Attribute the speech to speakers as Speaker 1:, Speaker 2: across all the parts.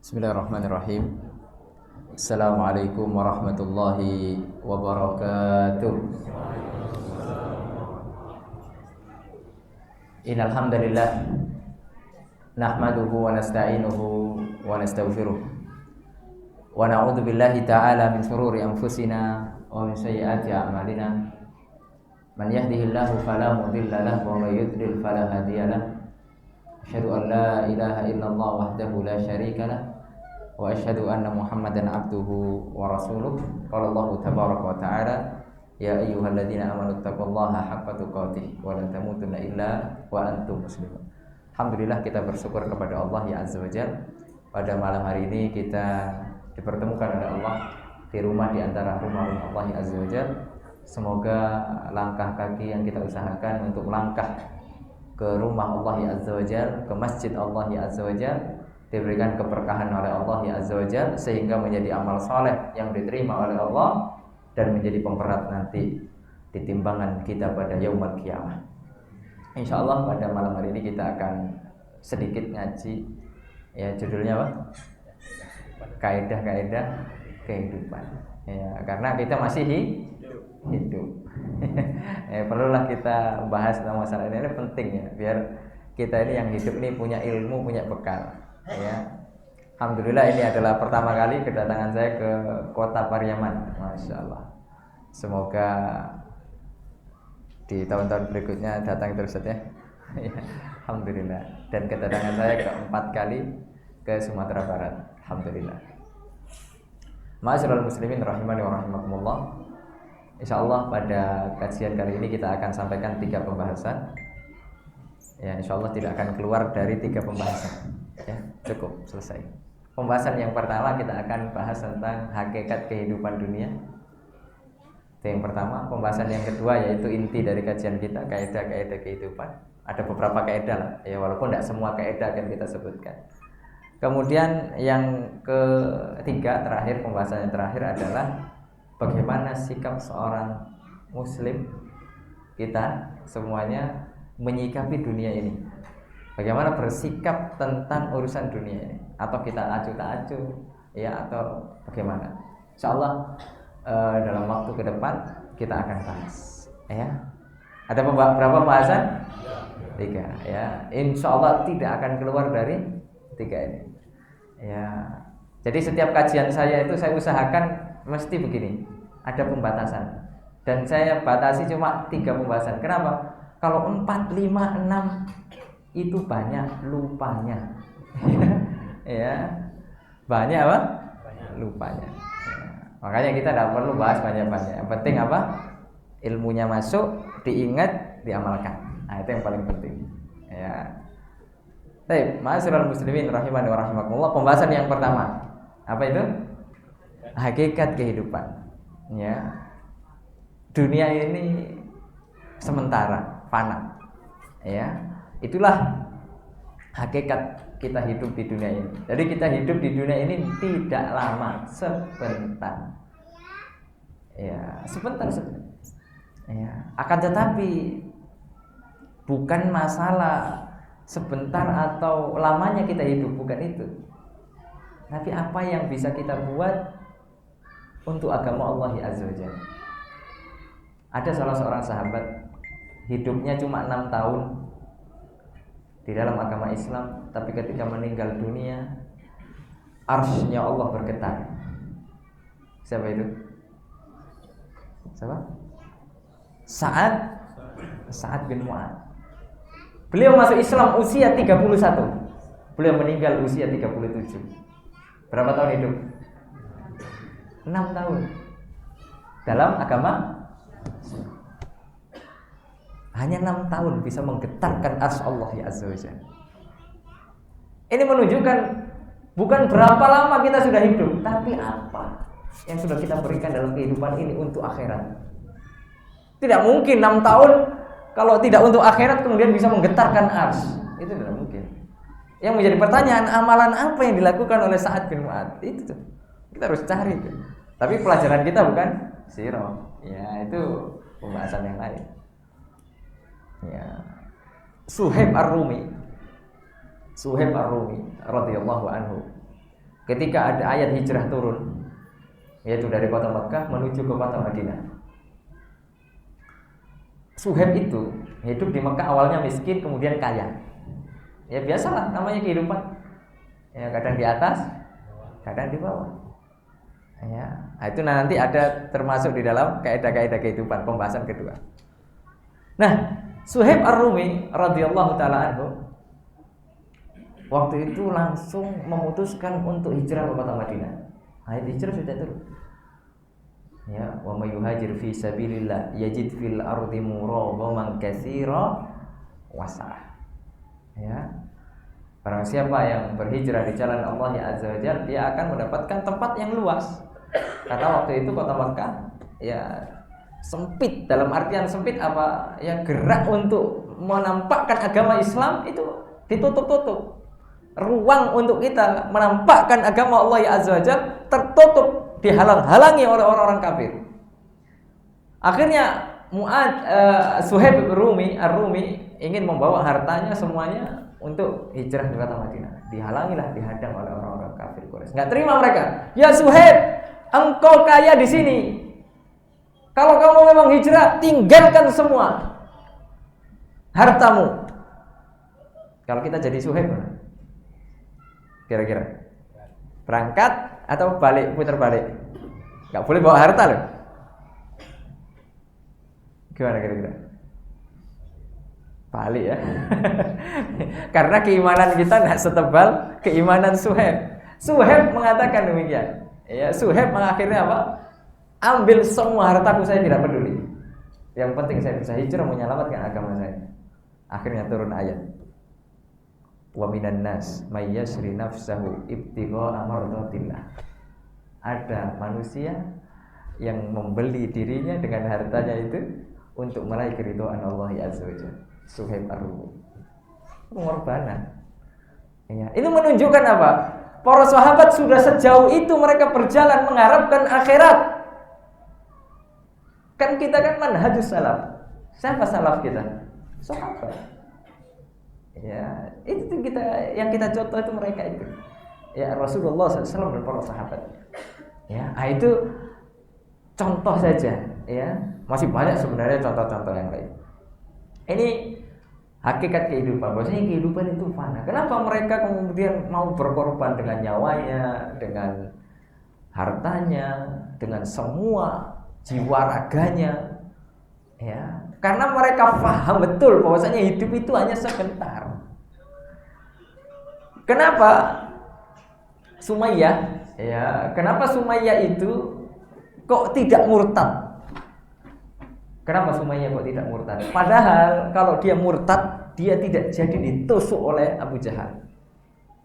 Speaker 1: Bismillahirrahmanirrahim. Assalamualaikum warahmatullahi wabarakatuh. Innal hamdalillah nahmaduhu wa nasta'inuhu wa nastaghfiruh wa na'udzu billahi ta'ala min shururi anfusina wa min sayyiati a'malina. Man yahdihillahu fala mudilla lahu wa may yudlil fala hadiya lahu. Asyhadu an la ilaha illallah wahdahu la syarika lah wa asyhadu anna Muhammadan abduhu wa rasuluh. Qala Allah tabaraka wa ta'ala, ya ayyuhalladzina amanu taqullaha haqqa tuqatih wa la tamutunna illa wa antum muslimun. Alhamdulillah, kita bersyukur kepada Allah ya azza wajalla. Pada malam hari ini kita dipertemukan oleh Allah di rumah di antara rumah-rumah Allah ya azza wajalla. Semoga langkah kaki yang kita usahakan untuk melangkah ke rumah Allah ya azza wajalla, ke masjid Allah ya azza wajalla, diberikan keberkahan oleh Allah ya azza wajalla, sehingga menjadi amal soleh yang diterima oleh Allah dan menjadi pemberat nanti di timbangan kita pada yaumul qiyamah. Insyaallah pada malam hari ini kita akan sedikit ngaji, ya judulnya apa? Kaidah-kaidah kehidupan. Ya, karena kita masih hidup. Perlulah kita bahas tentang masalah ini penting ya, biar kita ini yang hidup ini punya ilmu, punya bekal. Ya, alhamdulillah ini adalah pertama kali kedatangan saya ke kota Pariaman, masya Allah. Semoga di tahun-tahun berikutnya datang terus ya. Alhamdulillah. Dan kedatangan saya keempat kali ke Sumatera Barat, alhamdulillah. Ma'asyiral muslimin rahimani wa rahimakumullah. Insyaallah pada kajian kali ini kita akan sampaikan 3 pembahasan. Ya, insyaallah tidak akan keluar dari 3 pembahasan. Ya, cukup selesai. Pembahasan yang pertama kita akan bahas tentang hakikat kehidupan dunia. Itu yang pertama. Pembahasan yang kedua yaitu inti dari kajian kita, kaidah-kaidah kehidupan. Ada beberapa kaidah lah, ya walaupun tidak semua kaidah akan kita sebutkan. Kemudian yang ketiga terakhir, pembahasan yang terakhir adalah bagaimana sikap seorang muslim, kita semuanya menyikapi dunia ini. Bagaimana bersikap tentang urusan dunia ini, atau kita acuh tak acuh ya, atau bagaimana. Insyaallah dalam waktu ke depan kita akan bahas ya. Ada berapa pembahasan? 3 ya. Insyaallah tidak akan keluar dari 3 ini ya. Jadi setiap kajian saya itu saya usahakan mesti begini, ada pembatasan, dan saya batasi cuma 3 pembahasan. Kenapa? Kalau 4, 5, 6 itu banyak lupanya. Ya, banyak apa? Banyak lupanya. Ya. Makanya kita tidak perlu bahas banyak-banyak. Yang penting apa? Ilmunya masuk, diingat, diamalkan. Nah, itu yang paling penting. Ya. Baik, ma'asyiral muslimin rahimani wa rahimakumullah. Pembahasan yang pertama, apa itu? Hakikat kehidupan. Ya. Dunia ini sementara, fana. Ya. Itulah hakikat kita hidup di dunia ini. Jadi kita hidup di dunia ini tidak lama, sebentar. Ya, sebentar. Ya. Akan tetapi bukan masalah sebentar atau lamanya kita hidup, bukan itu. Tapi apa yang bisa kita buat untuk agama Allah Azza wa Jalla. Ada salah seorang sahabat, hidupnya cuma 6 tahun di dalam agama Islam, tapi ketika meninggal dunia arsy-nya Allah bergetar. Siapa itu? Siapa? Sa'ad bin Mu'adz. Beliau masuk Islam usia 31. Beliau meninggal usia 37. Berapa tahun hidup? 6 tahun dalam agama. Hanya 6 tahun bisa menggetarkan arsy Allah ya azza wajalla. Ini menunjukkan bukan berapa lama kita sudah hidup, tapi apa yang sudah kita berikan dalam kehidupan ini untuk akhirat. Tidak mungkin 6 tahun kalau tidak untuk akhirat kemudian bisa menggetarkan arsy. Itu tidak mungkin. Yang menjadi pertanyaan, amalan apa yang dilakukan oleh Sa'ad bin Mu'adz? Itu tuh. Kita harus cari itu. Tapi pelajaran kita bukan sirah. Ya, itu pembahasan yang lain. Ya. Suhaib Ar-Rumi radhiyallahu anhu ketika ada ayat hijrah turun, yaitu dari kota Mekah menuju ke kota Madinah. Suhaib itu hidup di Mekah, awalnya miskin kemudian kaya. Ya biasalah namanya kehidupan. Ya kadang di atas, kadang di bawah. Ya, itu nanti ada termasuk di dalam kaidah-kaidah kehidupan pembahasan kedua. Nah, Suhaib Ar-Rumi radhiyallahu taala anhu waktu itu langsung memutuskan untuk hijrah ke kota Madinah. Ayat hijrah sudah turun. Ya, wa may yuhajir fi sabilillah yajid fil ardi muragaman katsira wasa'ah. Ya. Barang siapa yang berhijrah di jalan Allah ya Azza wa Jalla, dia akan mendapatkan tempat yang luas. Karena waktu itu kota Makkah ya sempit, dalam artian sempit apa? Ya gerak untuk menampakkan agama Islam itu ditutup-tutup. Ruang untuk kita menampakkan agama Allah ya Azza wa Jalla tertutup, dihalang-halangi oleh orang-orang kafir. Akhirnya Suhaib Ar-Rumi ingin membawa hartanya semuanya untuk hijrah ke kota Madinah. Dihalangilah, dihadang oleh orang-orang kafir Quraisy. Enggak terima mereka. Ya Suhaib, engkau kaya di sini. Kalau kamu memang hijrah, tinggalkan semua hartamu. Kalau kita jadi Suhaib, kira-kira berangkat atau balik, putar balik? Enggak boleh bawa harta loh. Gimana kira-kira? Balik ya. Karena keimanan kita tidak setebal keimanan Suhaib. Suhaib mengatakan demikian. Ya, Suhaib mengakhirnya apa? Ambil semua hartaku, saya tidak peduli. Yang penting saya bisa hijrah menyelamatkan agama saya. Akhirnya turun ayat. Wa minan nas may yasri nafsahu ibtigha'a mardatillah. Ada manusia yang membeli dirinya dengan hartanya itu untuk meraih keridhaan Allah Azza wa Jalla. Suhaib Ar-Rumi, pengorbanan. Ya, ini menunjukkan apa? Para sahabat sudah sejauh itu mereka berjalan mengharapkan akhirat. Kan kita kan manhajus salaf. Siapa salaf kita? Sahabat. Ya, itu kita yang kita contoh itu mereka itu. Ya Rasulullah SAW dan para sahabat. Ya, itu contoh saja. Ya, masih banyak sebenarnya contoh-contoh yang lain. Ini hakikat kehidupan. Bahwasanya kehidupan itu fana. Kenapa mereka kemudian mau berkorban dengan nyawanya, dengan hartanya, dengan semua jiwa raganya? Ya, karena mereka paham betul bahwasanya hidup itu hanya sebentar. Kenapa Sumayyah? Ya, kenapa Sumayyah itu kok tidak murtad? Kenapa Sumayyah kok tidak murtad? Padahal kalau dia murtad, dia tidak jadi ditusuk oleh Abu Jahal.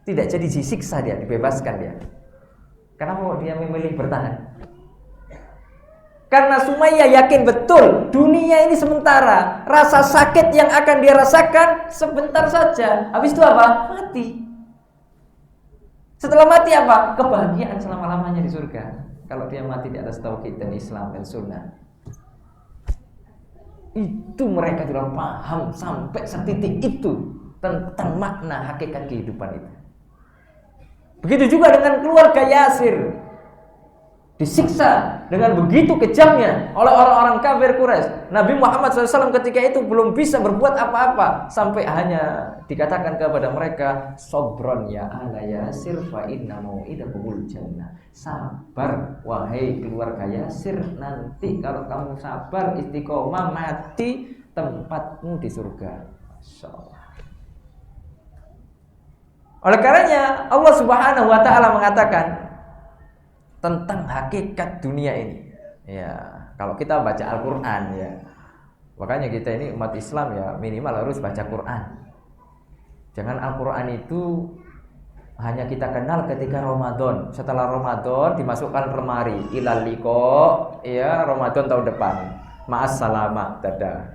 Speaker 1: Tidak jadi disiksa dia, dibebaskan dia. Kenapa kok dia memilih bertahan? Karena Sumayyah yakin betul dunia ini sementara. Rasa sakit yang akan dia rasakan sebentar saja. Habis itu apa? Mati. Setelah mati apa? Kebahagiaan selama-lamanya di surga. Kalau dia mati di atas tauhid dan Islam dan sunnah. Itu mereka sudah paham sampai setitik itu tentang makna hakikat kehidupan itu. Begitu juga dengan keluarga Yasir, disiksa dengan begitu kejamnya oleh orang-orang kafir Quraisy. Nabi Muhammad SAW ketika itu belum bisa berbuat apa-apa, sampai hanya dikatakan kepada mereka, "Sobron ya ala Yasir fa inna mau'idakumul jannah." Sabar wahai keluarga Yasir, nanti kalau kamu sabar istiqomah mati tempatmu di surga. Masyaallah. Oleh karenanya Allah Subhanahu wa taala mengatakan tentang hakikat dunia ini. Ya, kalau kita baca Al-Qur'an ya. Makanya kita ini umat Islam ya minimal harus baca Quran. Jangan Al-Qur'an itu hanya kita kenal ketika Ramadan. Setelah Ramadan dimasukkan lemari, ilal liqa, ya Ramadan tahun depan. Ma'as salama, dadah.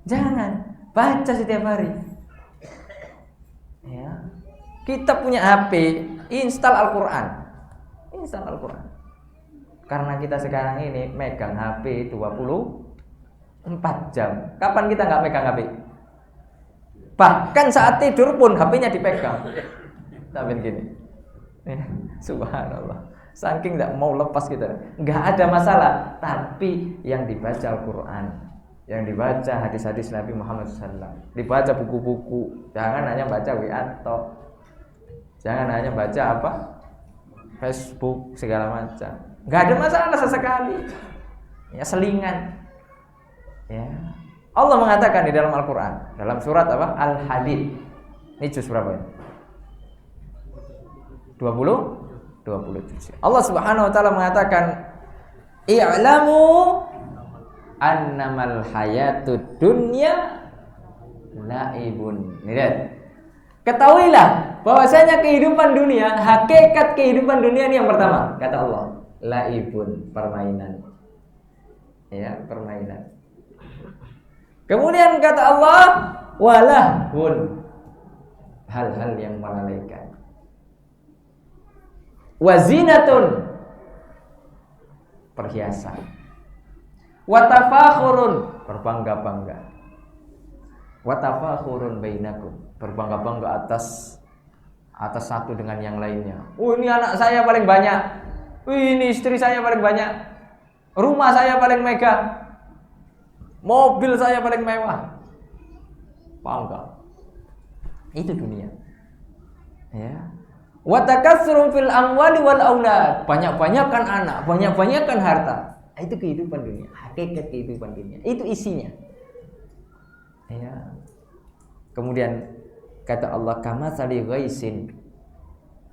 Speaker 1: Jangan baca setiap hari. Ya. Kita punya HP, install Al-Qur'an. Install Al-Qur'an. Karena kita sekarang ini megang HP 24 jam. Kapan kita enggak megang HP? Bahkan saat tidur pun HP-nya dipegang. Tapi gini. Ya, subhanallah. Saking tidak mau lepas kita. Enggak ada masalah, tapi yang dibaca Al-Qur'an, yang dibaca hadis-hadis Nabi Muhammad SAW, dibaca buku-buku, jangan hanya baca WA atau jangan hanya baca apa? Facebook segala macam. Enggak ada masalah sesekali. Ya selingan. Ya. Allah mengatakan di dalam Al-Qur'an, dalam surat apa? Al-Hadid. Ini juz berapa ya? 20 juz. Allah Subhanahu wa taala mengatakan, "I'lamu annamal hayatud dunya laibun." Ini lihat. Ketahuilah bahwasanya kehidupan dunia, hakikat kehidupan dunia ini yang pertama, kata Allah, laibun, permainan. Ya, permainan. Kemudian kata Allah, walahun, hal-hal yang melalaikan. Wazinatun, perhiasan. Watafakhurun, berbangga-bangga. Watafakhurun bainakum, berbangga-bangga atas satu dengan yang lainnya. Ini anak saya paling banyak. Ini istri saya paling banyak. Rumah saya paling megah. Mobil saya paling mewah. Bangga. Itu dunia. Ya. Wa takatsurun fil amwali wal aulad. Banyak-banyakan anak, banyak-banyakan harta. Itu kehidupan dunia, hakikat kehidupan dunia. Itu isinya. Ya. Kemudian kata Allah, kamatsali ghaisin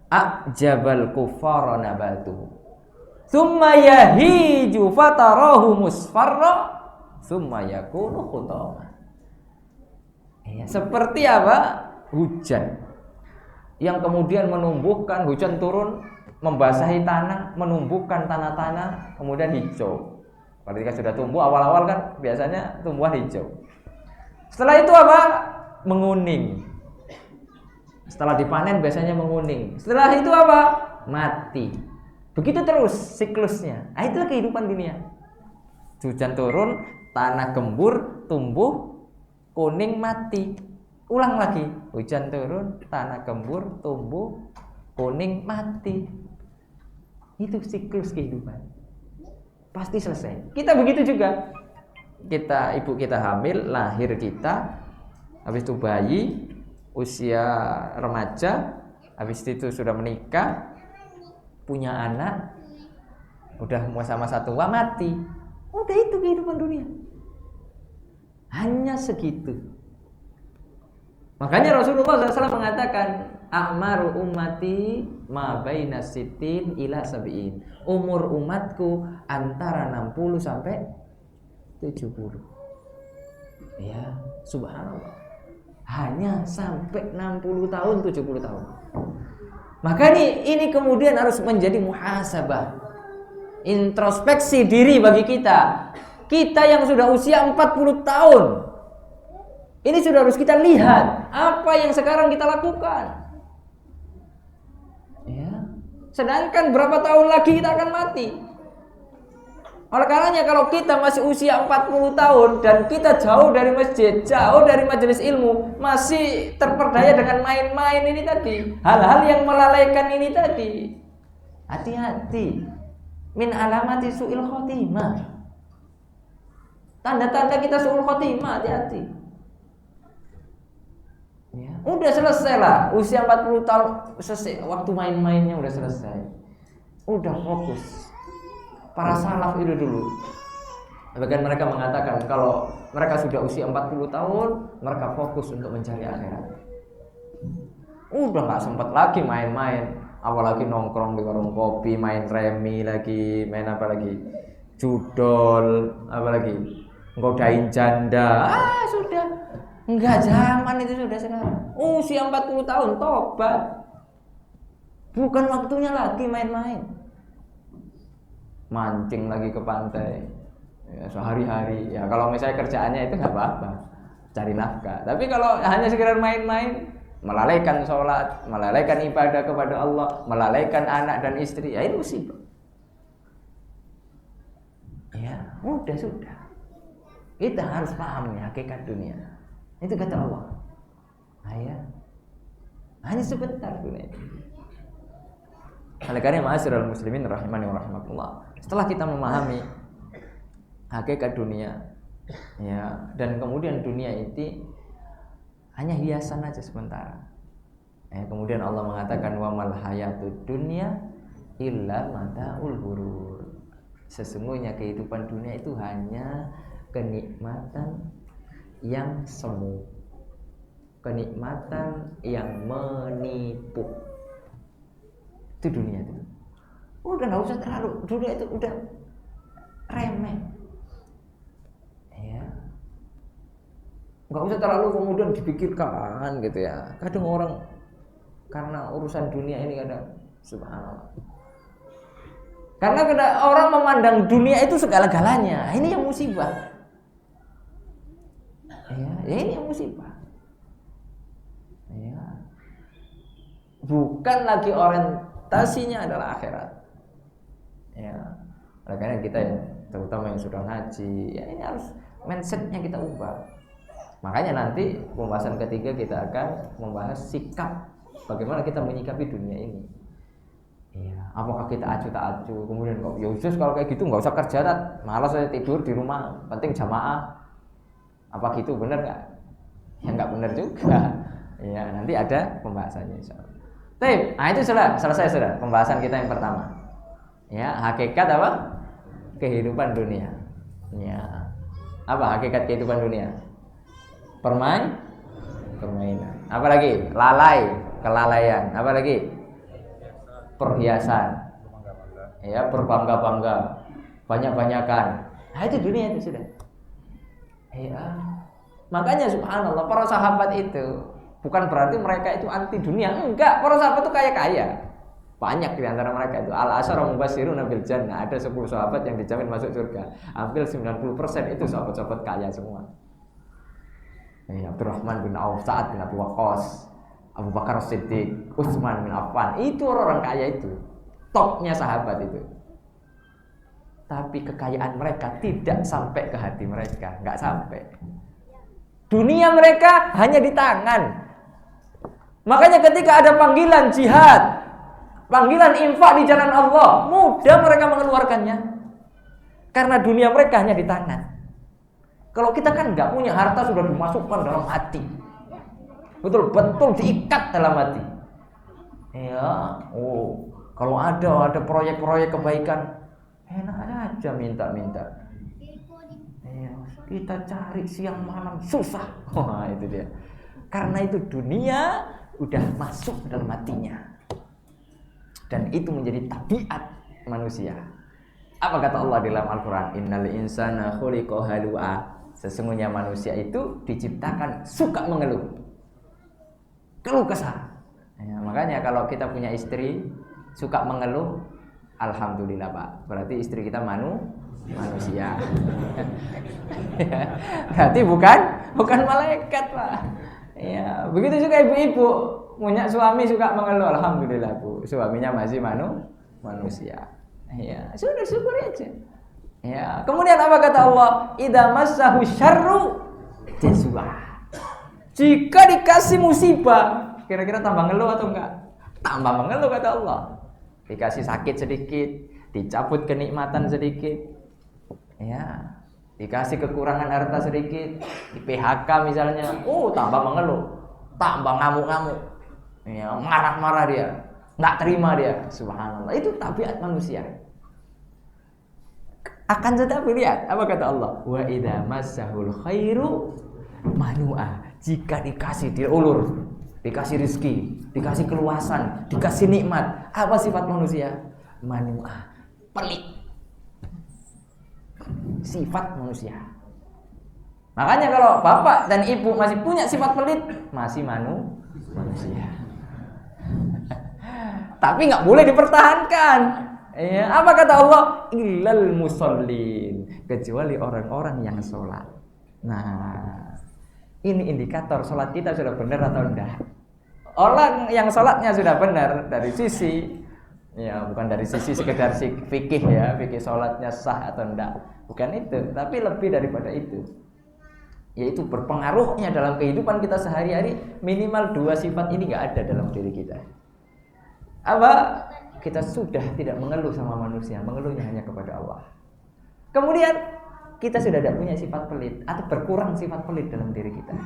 Speaker 1: a'jabal kuffara nabatuhu thumma yahiju fatarahu musfarra thumma yakunu khutama. Ya, seperti apa? Hujan yang kemudian menumbuhkan, hujan turun membasahi tanah, menumbuhkan tanah-tanah, kemudian hijau. Ketika sudah tumbuh, awal-awal kan biasanya tumbuhan hijau. Setelah itu apa? Menguning. Setelah dipanen biasanya menguning. Setelah itu apa? Mati. Begitu terus siklusnya. Itulah kehidupan dunia. Hujan turun, tanah gembur, tumbuh, kuning, mati. Ulang lagi, hujan turun, tanah gembur, tumbuh, kuning, mati. Itu siklus kehidupan. Pasti selesai. Kita begitu juga. Ibu kita hamil, lahir kita, habis itu bayi, usia remaja, habis itu sudah menikah, punya anak, udah masa-masa tua, mati. Udah itu kehidupan dunia. Hanya segitu. Makanya Rasulullah SAW mengatakan, a'maru ummati ma baina sittin ila sab'in. Umur umatku antara 60 sampai 70. Ya, subhanallah. Hanya sampai 60 tahun, 70 tahun. Maka ini kemudian harus menjadi muhasabah. Introspeksi diri bagi kita. Kita yang sudah usia 40 tahun. Ini sudah harus kita lihat apa yang sekarang kita lakukan. Ya. Sedangkan berapa tahun lagi kita akan mati. Oleh karenanya kalau kita masih usia 40 tahun dan kita jauh dari masjid, jauh dari majelis ilmu, masih terperdaya dengan main-main ini tadi, hal-hal yang melalaikan ini tadi, hati-hati. Min alamati su'il khotimah. Tanda-tanda kita su'il khotimah, hati-hati. Ya, udah selesai lah, usia 40 tahun selesai, waktu main-mainnya udah selesai. Udah fokus. Para salaf itu dulu. Bahkan mereka mengatakan kalau mereka sudah usia 40 tahun, mereka fokus untuk mencari akhirat. Udah gak sempat lagi main-main, apalagi nongkrong di warung kopi, main remi lagi, main apa lagi? Judol, apalagi ngodain janda. Sudah. Enggak zaman itu sudah sekarang. Usia 40 tahun tobat. Bukan waktunya lagi main-main. Mancing lagi ke pantai. Ya, sehari-hari. Ya kalau misalnya kerjaannya itu enggak apa-apa. Cari nafkah. Tapi kalau hanya sekedar main-main, melalaikan sholat, melalaikan ibadah kepada Allah, melalaikan anak dan istri, ya itu musibah. Ya, sudah. Kita harus paham nih hakikat dunia. Itu kata Allah. Hanya sebentar dunia itu. Oleh karena ma'asyiral muslimin rahimani wa rahimakumullah, setelah kita memahami hakikat dunia, ya, dan kemudian dunia itu hanya hiasan aja sementara. Kemudian Allah mengatakan wa mal hayatud dunya illa mata'ul ghurur. Sesungguhnya kehidupan dunia itu hanya kenikmatan yang semu, kenikmatan yang menipu. Itu dunia itu. Udah nggak usah terlalu, dunia itu udah remeh. Ya. Nggak usah terlalu kemudian dipikirkan gitu ya. Kadang orang karena urusan dunia ini kadang subhanallah. Karena orang memandang dunia itu segala-galanya. Ini yang musibah. Ya ini yang musibah. Ya. Bukan lagi orientasinya adalah akhirat. Ya. Oleh karena kita yang terutama yang sudah ngaji, ya ini harus mindsetnya kita ubah. Makanya nanti pembahasan ketiga kita akan membahas sikap bagaimana kita menyikapi dunia ini. Ya, apakah kita acuh tak acuh, kemudian kok ya usus kalau kayak gitu nggak usah kerja, malas saya tidur di rumah, penting jamaah. Apa gitu benar nggak? Ya nggak benar juga. Ya nanti ada pembahasannya insyaallah. Nah itu selesai sudah pembahasan kita yang pertama. Ya hakikat apa? Kehidupan dunia. Ya apa hakikat kehidupan dunia? Permainan. Apa lagi? Kelalaian. Apa lagi? Perhiasan, ya berbangga-bangga, banyak-banyakan. Nah itu dunia itu sudah. Ya, makanya subhanallah para sahabat itu bukan berarti mereka itu anti dunia, enggak. Para sahabat itu kaya. Banyak di antara mereka itu al-asyara mubasysyiruna bil jannah, ada 10 sahabat yang dijamin masuk surga. Hampir 90% itu sahabat-sahabat kaya semua. Ya, Abdurrahman bin Auf, Sa'ad bin Abi Waqqas, Abu Bakar Siddiq, Utsman bin Affan, itu orang kaya itu, topnya sahabat itu. Tapi kekayaan mereka tidak sampai ke hati mereka, nggak sampai. Dunia mereka hanya di tangan. Makanya ketika ada panggilan jihad, panggilan infak di jalan Allah, mudah mereka mengeluarkannya. Karena dunia mereka hanya di tangan. Kalau kita kan nggak punya harta sudah dimasukkan dalam hati. Betul-betul diikat dalam hati. Ya, kalau ada proyek-proyek kebaikan, enak aja minta-minta. Ya, kita cari siang malam susah. Wah, itu dia. Karena itu dunia udah masuk dalam hatinya. Dan itu menjadi tabiat manusia. Apa kata Allah di dalam Al-Qur'an? Innal insana khuliqa halu'a. Sesungguhnya manusia itu diciptakan suka mengeluh. Keluh kesah. Ya, makanya kalau kita punya istri suka mengeluh, alhamdulillah Pak. Berarti istri kita manusia. Berarti bukan malaikat Pak. Ya, begitu juga ibu-ibu punya suami suka mengeluh, alhamdulillah Bu. Suaminya masih manusia. Ya, sudah syukur aja. Ya, kemudian apa kata Allah? Idza massahu syarru jazua. Jika dikasih musibah, kira-kira tambah ngeluh atau enggak? Tambah mengeluh kata Allah. Dikasih sakit sedikit, dicabut kenikmatan sedikit, ya, dikasih kekurangan harta sedikit, di PHK misalnya, tambah mengeluh, tambah ngamuk-ngamuk, ya, marah-marah dia, nggak terima dia, subhanallah. Itu tabiat manusia. Akan tetapi lihat apa kata Allah? Wa idza massahul khairu manu'a. Jika dikasih diulur, dikasih rizki, dikasih keluasan, dikasih nikmat, apa sifat manusia? Manu'ah, pelit. Sifat manusia. Makanya kalau bapak dan ibu masih punya sifat pelit, masih manusia. Tapi nggak boleh dipertahankan. Ya, apa kata Allah? Illal musallin, kecuali orang-orang yang sholat. Nah, ini indikator sholat kita sudah benar atau enggak. Orang yang sholatnya sudah benar dari sisi, ya bukan dari sisi sekedar fikih ya, fikih sholatnya sah atau enggak, bukan itu, tapi lebih daripada itu. yaitu berpengaruhnya dalam kehidupan kita sehari-hari, minimal 2 sifat ini nggak ada dalam diri kita. Apa? Kita sudah tidak mengeluh sama manusia, mengeluhnya hanya kepada Allah. Kemudian kita sudah tidak punya sifat pelit atau berkurang sifat pelit dalam diri kita.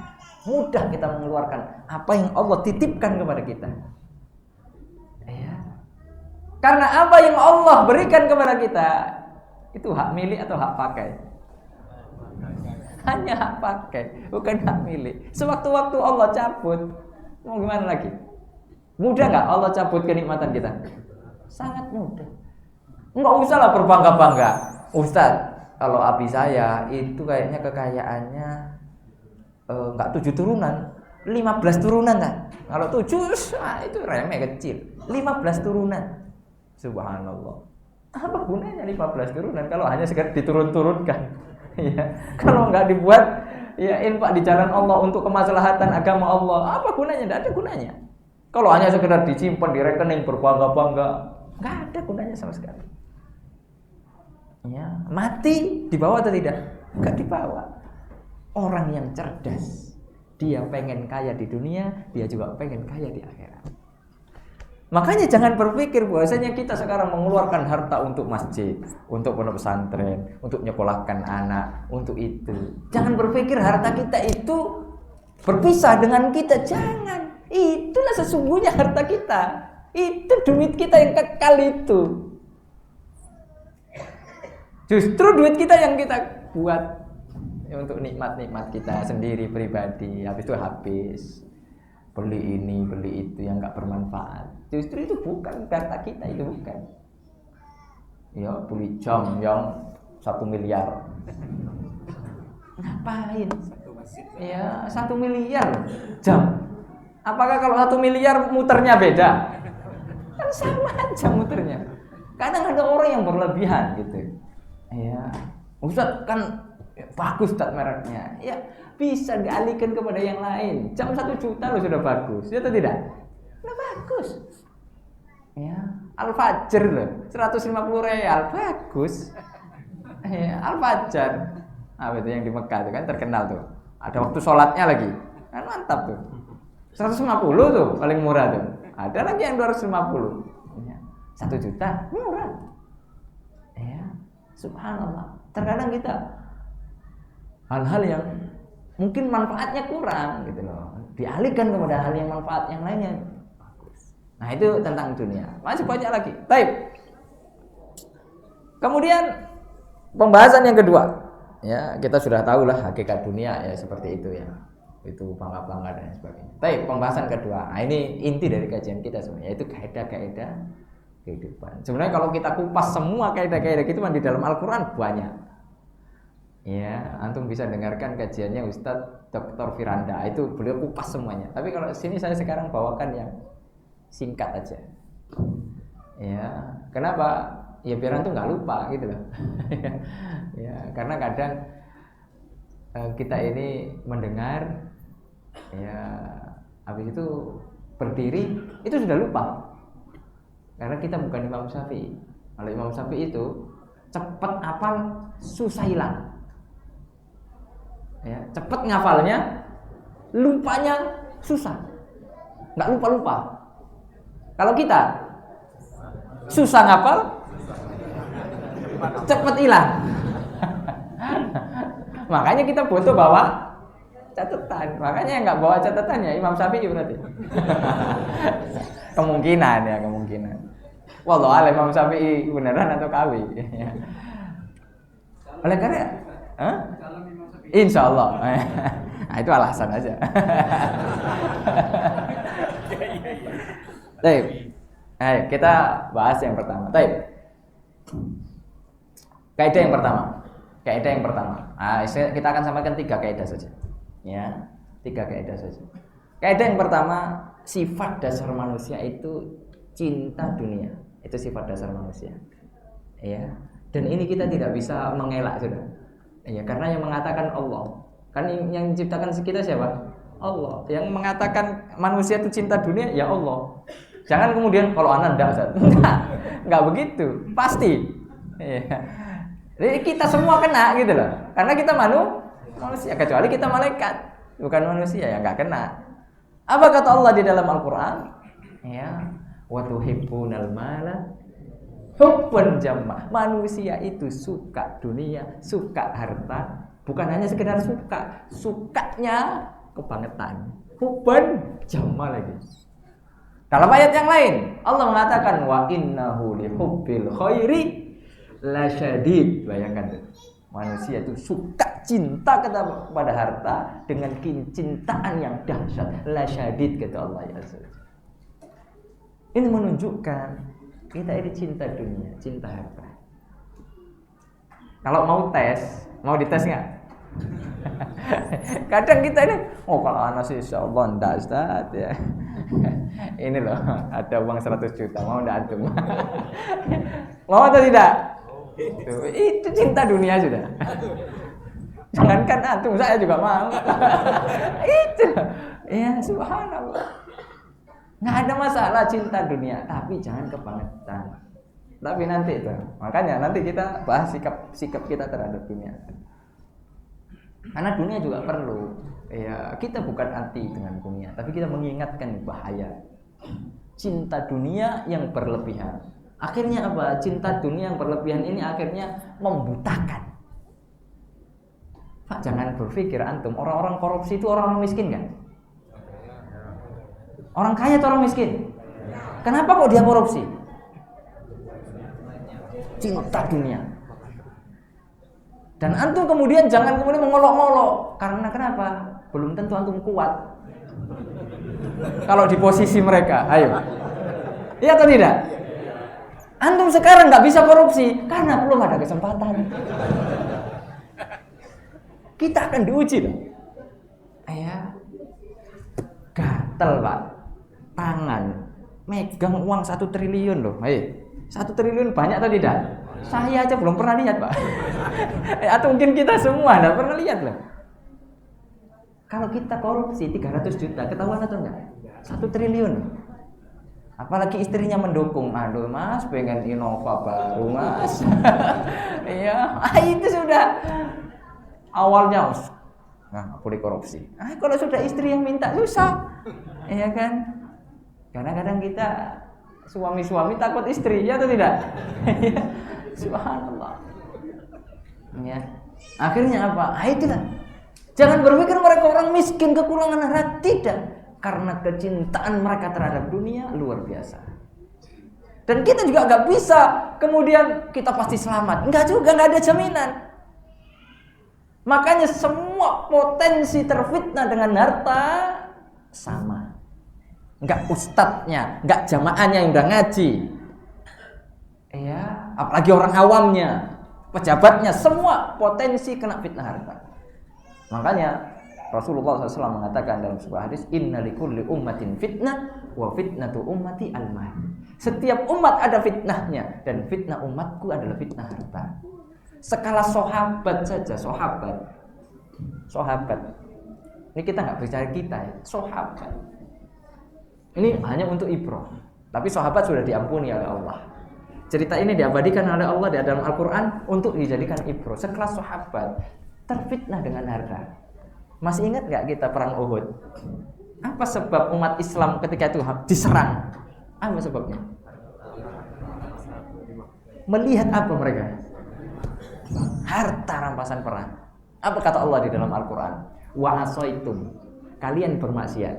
Speaker 1: Mudah kita mengeluarkan apa yang Allah titipkan kepada kita. Ya. Karena apa yang Allah berikan kepada kita itu hak milik atau hak pakai? Hanya hak pakai, bukan hak milik. Sewaktu-waktu Allah cabut, mau gimana lagi? Mudah nggak Allah cabut kenikmatan kita? Sangat mudah. Nggak usah lah berbangga-bangga. Ustadz, kalau abi saya itu kayaknya kekayaannya nggak 7 turunan, 15 turunan kan? Kalau 7, itu remeh kecil. 15 turunan. Subhanallah. Apa gunanya 15 turunan kalau hanya sekedar diturun-turunkan? Ya, kalau nggak dibuat ya infak di jalan Allah untuk kemaslahatan agama Allah, apa gunanya? Tidak ada gunanya. Kalau hanya sekedar disimpan di rekening berbangga-bangga, nggak ada gunanya sama sekali. Ya, mati dibawa atau tidak? Nggak dibawa. Orang yang cerdas, dia pengen kaya di dunia, dia juga pengen kaya di akhirat. Makanya jangan berpikir bahwasanya kita sekarang mengeluarkan harta untuk masjid, untuk pondok pesantren, untuk nyekolahkan anak, untuk itu. Jangan berpikir harta kita itu berpisah dengan kita, jangan. Itulah sesungguhnya harta kita. Itu duit kita yang kekal itu. Justru duit kita yang kita buat untuk nikmat-nikmat kita sendiri pribadi, habis itu habis. Beli ini, beli itu yang nggak bermanfaat. Justru itu bukan harta kita, itu bukan. Ya, beli jam yang 1 miliar. Ngapain? Ya, 1 miliar jam. Apakah kalau 1 miliar muternya beda? Kan sama aja muternya. Kadang ada orang yang berlebihan gitu. Ya, Ustaz kan bagus Ustaz mereknya. Ya, bisa dialihkan kepada yang lain. Jam 1 juta loh sudah bagus, ya atau tidak? Sudah bagus. Ya, Al-Fajr loh, 150 real, bagus. Ya, Al-Fajr. Apa itu yang di Mekah itu kan terkenal tuh. Ada waktu sholatnya lagi. Kan mantap tuh. 150 tuh paling murah tuh. Ada lagi yang 250. Ya, 1 juta murah. Ya, subhanallah. Terkadang kita hal-hal yang mungkin manfaatnya kurang gitu loh, dialihkan kepada hal yang manfaat yang lainnya. Nah, itu tentang dunia. Masih banyak lagi. Baik. Kemudian pembahasan yang kedua. Ya, kita sudah tahu lah hakikat dunia ya seperti itu ya. Itu bangga-bangga dan sebagainya. Baik, pembahasan kedua. Nah, ini inti dari kajian kita sebenarnya, yaitu kaidah-kaidah kehidupan. Sebenarnya kalau kita kupas semua kaidah-kaidah itu di dalam Al-Qur'an banyak. Ya, antum bisa dengarkan kajiannya Ustadz Dr. Firanda, itu beliau kupas semuanya. Tapi kalau sini saya sekarang bawakan yang singkat aja. Ya, kenapa? Ya biar antum nggak lupa gitu loh. Ya, karena kadang kita ini mendengar, ya, habis itu berdiri itu sudah lupa. Karena kita bukan Imam Syafi'i. Kalau Imam Syafi'i itu cepat hafal, susah hilang. Ya, cepat ngafalnya, lupanya susah, nggak lupa-lupa. Kalau kita susah ngafal, cepat hilang. Makanya kita butuh bawa catatan. Makanya yang nggak bawa catatannya Imam Syafi'i berarti. Kemungkinan ya, kemungkinan. Wallahu a'lam Imam Syafi'i beneran atau kawi. Oleh karena, insya Allah. Nah, itu alasan aja. Baik. Ayo kita bahas yang pertama. Baik. Kaidah yang pertama. Nah, kita akan sampaikan 3 kaidah saja. Ya, 3 kaidah saja. Kaidah yang pertama, sifat dasar manusia itu cinta dunia. Itu sifat dasar manusia. Ya. Dan ini kita tidak bisa mengelak sudah. Ya, karena yang mengatakan Allah. Kan yang menciptakan kita siapa? Allah. Yang mengatakan manusia itu cinta dunia ya Allah. Jangan kemudian kalau anak enggak begitu. Pasti. Ya. Jadi kita semua kena gitu loh. Karena kita manusia, kecuali kita malaikat, bukan manusia ya nggak kena. Apa kata Allah di dalam Al-Qur'an? Ya, wa tuhibbunal mala hubban jamma. Manusia itu suka dunia, suka harta, bukan hanya sekedar suka, sukanya kebangetan. Hubban jamma lagi. Dalam ayat yang lain, Allah mengatakan wa innahu lihubbil khairi lasyadid. Bayangkan tuh. Manusia itu suka cinta kepada harta dengan kecintaan yang dahsyat. Lasyadid kata Allah ya. Ini menunjukkan kita ini cinta dunia, cinta harta. Kalau mau dites nggak? Kadang kita ini, kalau anak sih insya Allah enggak Ustaz ya. Ini loh, ada uang 100 juta, mau enggak antum? Mau atau tidak? Itu cinta dunia sudah. Jangankan antum, saya juga mau. Itu, ya subhanallah. Nggak ada masalah cinta dunia, tapi jangan kebangetan. Tapi nanti itu, makanya nanti kita bahas sikap kita terhadap dunia. Karena dunia juga perlu. Ya, kita bukan anti dengan dunia, tapi kita mengingatkan bahaya cinta dunia yang berlebihan. Akhirnya apa? Cinta dunia yang berlebihan ini akhirnya membutakan. Pak, jangan berpikir antum orang-orang korupsi itu orang-orang miskin kan? Orang kaya atau orang miskin? Kenapa kok dia korupsi? Cinta dunia. Dan antum kemudian jangan kemudian mengolok-olok. Karena kenapa? Belum tentu antum kuat. Kalau di posisi mereka, ayo. Iya atau tidak? Antum sekarang nggak bisa korupsi karena belum ada kesempatan. Kita akan diuji loh. Ya, gatel Pak, tangan megang uang 1 triliun loh. 1 triliun banyak atau tidak? Saya aja belum pernah lihat Pak. Atau mungkin kita semua nggak pernah lihat loh. Kalau kita korupsi 300 juta, ketahuan atau enggak? 1 triliun. Apalagi istrinya mendukung, aduh mas pengen Innova baru mas. Iya, itu sudah awalnya boleh korupsi. Kalau sudah istri yang minta susah, iya kan? Kadang-kadang kita suami-suami takut istri, ya atau tidak? Subhanallah. Ya. Akhirnya apa? Itulah. Jangan berpikir mereka orang miskin kekurangan harta, tidak. Karena kecintaan mereka terhadap dunia luar biasa. Dan kita juga nggak bisa kemudian kita pasti selamat. Nggak juga, nggak ada jaminan. Makanya semua potensi terfitnah dengan harta sama. Nggak ustadznya, nggak jamaahnya yang udah ngaji. Ya, apalagi orang awamnya, pejabatnya, semua potensi kena fitnah harta. Makanya Rasulullah SAW mengatakan dalam sebuah hadis, Inna likulli ummatin fitnah wa fitnatu ummati al-mal. Setiap umat ada fitnahnya dan fitnah umatku adalah fitnah harta. Skala sahabat saja, sahabat. Ini kita nggak bicara kita ya, sahabat. Ini hanya untuk ibrah. Tapi sahabat sudah diampuni oleh Allah. Cerita ini diabadikan oleh Allah di dalam Al-Quran untuk dijadikan ibrah. Sekelas sahabat terfitnah dengan harta. Masih ingat nggak kita perang Uhud? Apa sebab umat Islam ketika itu diserang? Apa sebabnya? Melihat apa mereka? Harta rampasan perang. Apa kata Allah di dalam Al-Quran? Wa asaitum, kalian bermaksiat.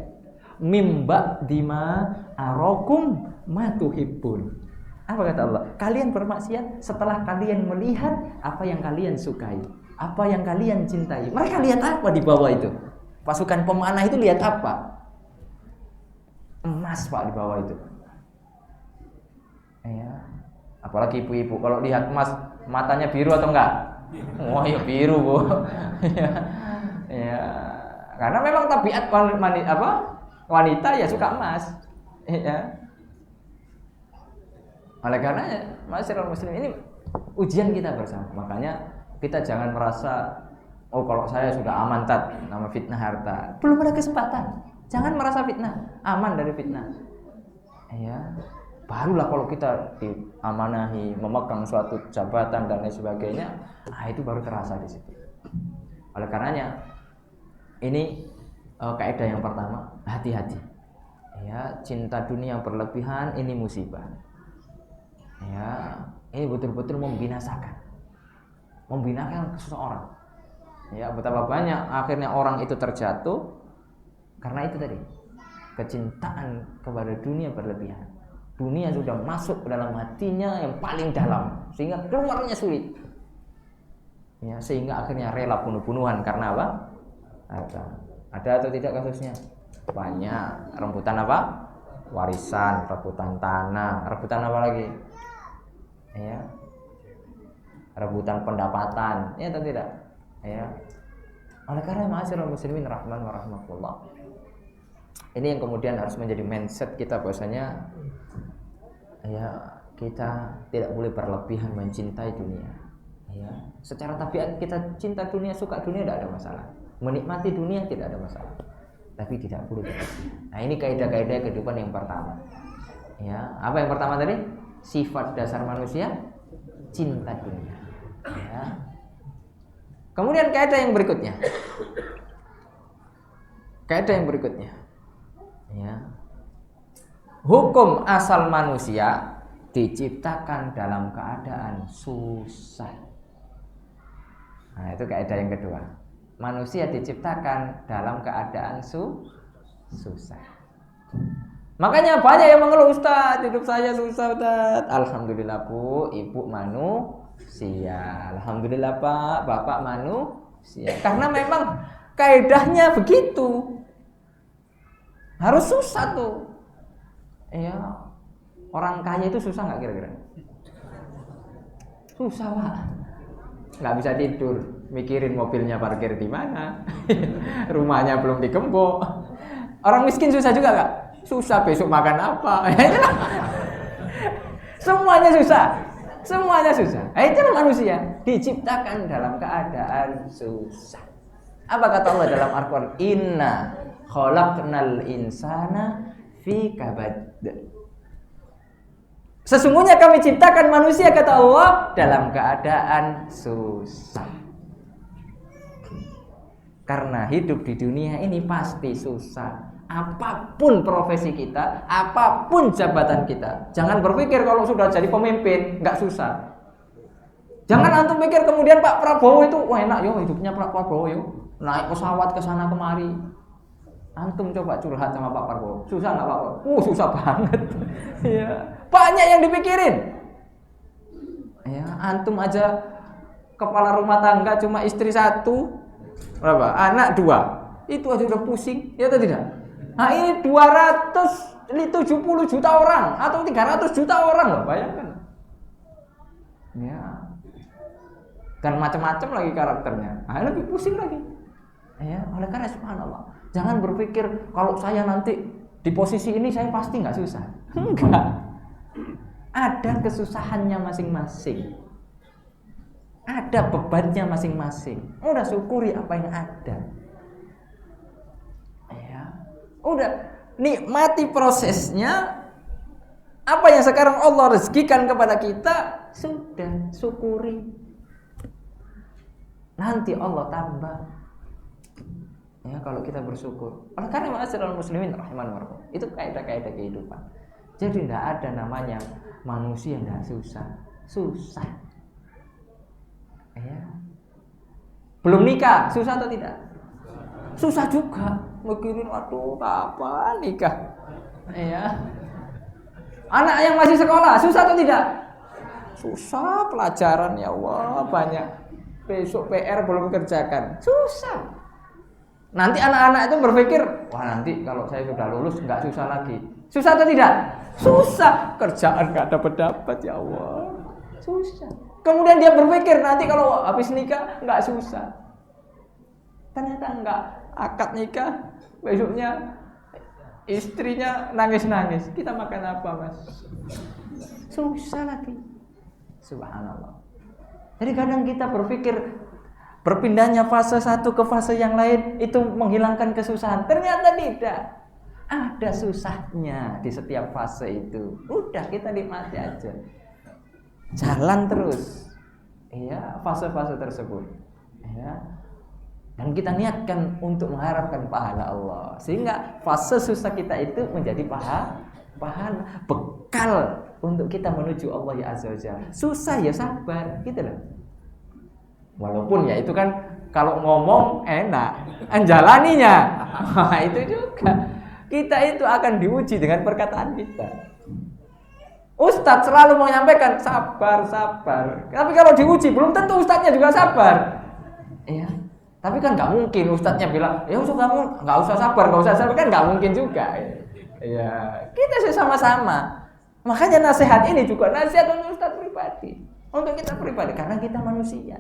Speaker 1: Mimba dima arokum matuhibbun. Apa kata Allah? Kalian bermaksiat setelah kalian melihat apa yang kalian sukai, apa yang kalian cintai. Mereka lihat apa di bawah itu? Pasukan pemanah itu lihat apa? Emas Pak di bawah itu. Ya. Apalagi ibu-ibu kalau lihat emas matanya biru atau enggak? Oh ya biru Bu. Ya. Karena memang tabiat wanita ya suka emas. Ya. Oleh karena masyarakat muslim ini ujian kita bersama. Makanya kita jangan merasa kalau saya sudah aman nama fitnah harta. Belum ada kesempatan. Jangan merasa fitnah, aman dari fitnah. Ya. Barulah kalau kita diamanahi memegang suatu jabatan dan lain sebagainya, itu baru terasa di situ. Oleh karenanya ini kaidah yang pertama, hati-hati. Ya, cinta dunia berlebihan ini musibah. Ya, ini betul-betul membinasakan seseorang. Ya, betapa banyak akhirnya orang itu terjatuh karena itu tadi, kecintaan kepada dunia berlebihan. Dunia sudah masuk dalam hatinya yang paling dalam sehingga keluarnya sulit. Ya, sehingga akhirnya rela bunuh-bunuhan karena apa? Ada atau tidak kasusnya? Banyak. Rebutan apa? Warisan, rebutan tanah, rebutan apa lagi? Ya. Rebutan pendapatan, ya atau tidak? Ya. Oleh karena ma'asyiral muslimin rahman wa rahmatullah. Ini yang kemudian harus menjadi mindset kita bahwasanya ya kita tidak boleh berlebihan mencintai dunia. Ya, secara tabiat kita cinta dunia, suka dunia tidak ada masalah. Menikmati dunia tidak ada masalah. Tapi tidak boleh berlebihan. Nah, ini kaidah-kaidah kehidupan yang pertama. Ya, apa yang pertama tadi? Sifat dasar manusia cinta dunia. Ya. Kemudian kaidah yang berikutnya. Ya. Hukum asal manusia diciptakan dalam keadaan susah. Nah, itu kaidah yang kedua. Manusia diciptakan dalam keadaan susah. Makanya banyak yang mengeluh, Ustaz, hidup saya susah, Ustaz. Alhamdulillah, Bu, Ibu manusia. Alhamdulillah, Pak, Bapak manusia. Karena memang kaidahnya begitu. Harus susah tuh. Ya, orang kaya itu susah nggak kira-kira? Susah, Pak. Nggak bisa tidur, mikirin mobilnya parkir di mana, rumahnya belum digembok. Orang miskin susah juga nggak? Susah besok makan apa? Semuanya susah. Itulah manusia diciptakan dalam keadaan susah. Apa kata Allah dalam Al-Quran? Inna khalaqnal insana fi kabad. Sesungguhnya kami ciptakan manusia, kata Allah, dalam keadaan susah. Karena hidup di dunia ini pasti susah. Apapun profesi kita, apapun jabatan kita, jangan berpikir kalau sudah jadi pemimpin nggak susah. Jangan antum pikir kemudian Pak Prabowo itu wah enak yo hidupnya Pak Prabowo yo, naik pesawat ke sana kemari. Antum coba curhat sama Pak Prabowo, susah nggak Pak Prabowo? Susah banget. Ya, banyak yang dipikirin. Ya, antum aja kepala rumah tangga cuma istri 1, berapa? Anak 2, itu aja udah pusing, ya atau tidak? Nah ini 270 juta orang atau 300 juta orang loh, bayangkan. Ya. Dan macam-macam lagi karakternya. Nah, lebih pusing lagi. Ya, oleh karena subhanallah, jangan berpikir kalau saya nanti di posisi ini saya pasti nggak susah. Enggak. Ada kesusahannya masing-masing. Ada bebannya masing-masing. Udah syukuri apa yang ada. Ya. Udah nikmati prosesnya. Apa yang sekarang Allah rezekikan kepada kita, sudah syukuri. Nanti Allah tambah. Ya, kalau kita bersyukur. Oleh karena ma'asyiral muslimin rahimanallah, itu kaidah-kaidah kehidupan. Jadi tidak ada namanya manusia tidak susah. Ya. Belum nikah, susah atau tidak? Susah juga. Mikirin waduh kapan nikah? Ya. Anak yang masih sekolah, susah atau tidak? Susah, pelajaran ya Allah banyak. Besok PR belum kerjakan. Susah. Nanti anak-anak itu berpikir, wah nanti kalau saya sudah lulus nggak susah lagi. Susah atau tidak? Susah. Kerjaan nggak dapat ya Allah. Susah. Kemudian dia berpikir nanti kalau habis nikah nggak susah. Ternyata nggak. Akad nikah, besoknya istrinya nangis-nangis. Kita makan apa, Mas? Susah lagi. Subhanallah. Jadi kadang kita berpikir berpindahnya fase satu ke fase yang lain itu menghilangkan kesusahan. Ternyata tidak. Ada susahnya di setiap fase itu. Udah kita nikmati aja. Jalan terus. Ya, fase-fase tersebut. Ya. Dan kita niatkan untuk mengharapkan pahala Allah. Sehingga fase susah kita itu menjadi pahala, bekal untuk kita menuju Allah ya Azza wa Jalla. Susah ya sabar, gitu loh. Walaupun ya itu kan kalau ngomong enak, anjalaninya itu juga. Kita itu akan diuji dengan perkataan kita. Ustadz selalu menyampaikan sabar. Tapi kalau diuji belum tentu ustadznya juga sabar. Ya. Tapi kan nggak mungkin ustadznya bilang, ya usah kamu nggak usah sabar kan nggak mungkin juga. Ya, kita sama-sama. Makanya nasihat ini juga nasihat untuk ustadz pribadi, untuk kita pribadi, karena kita manusia.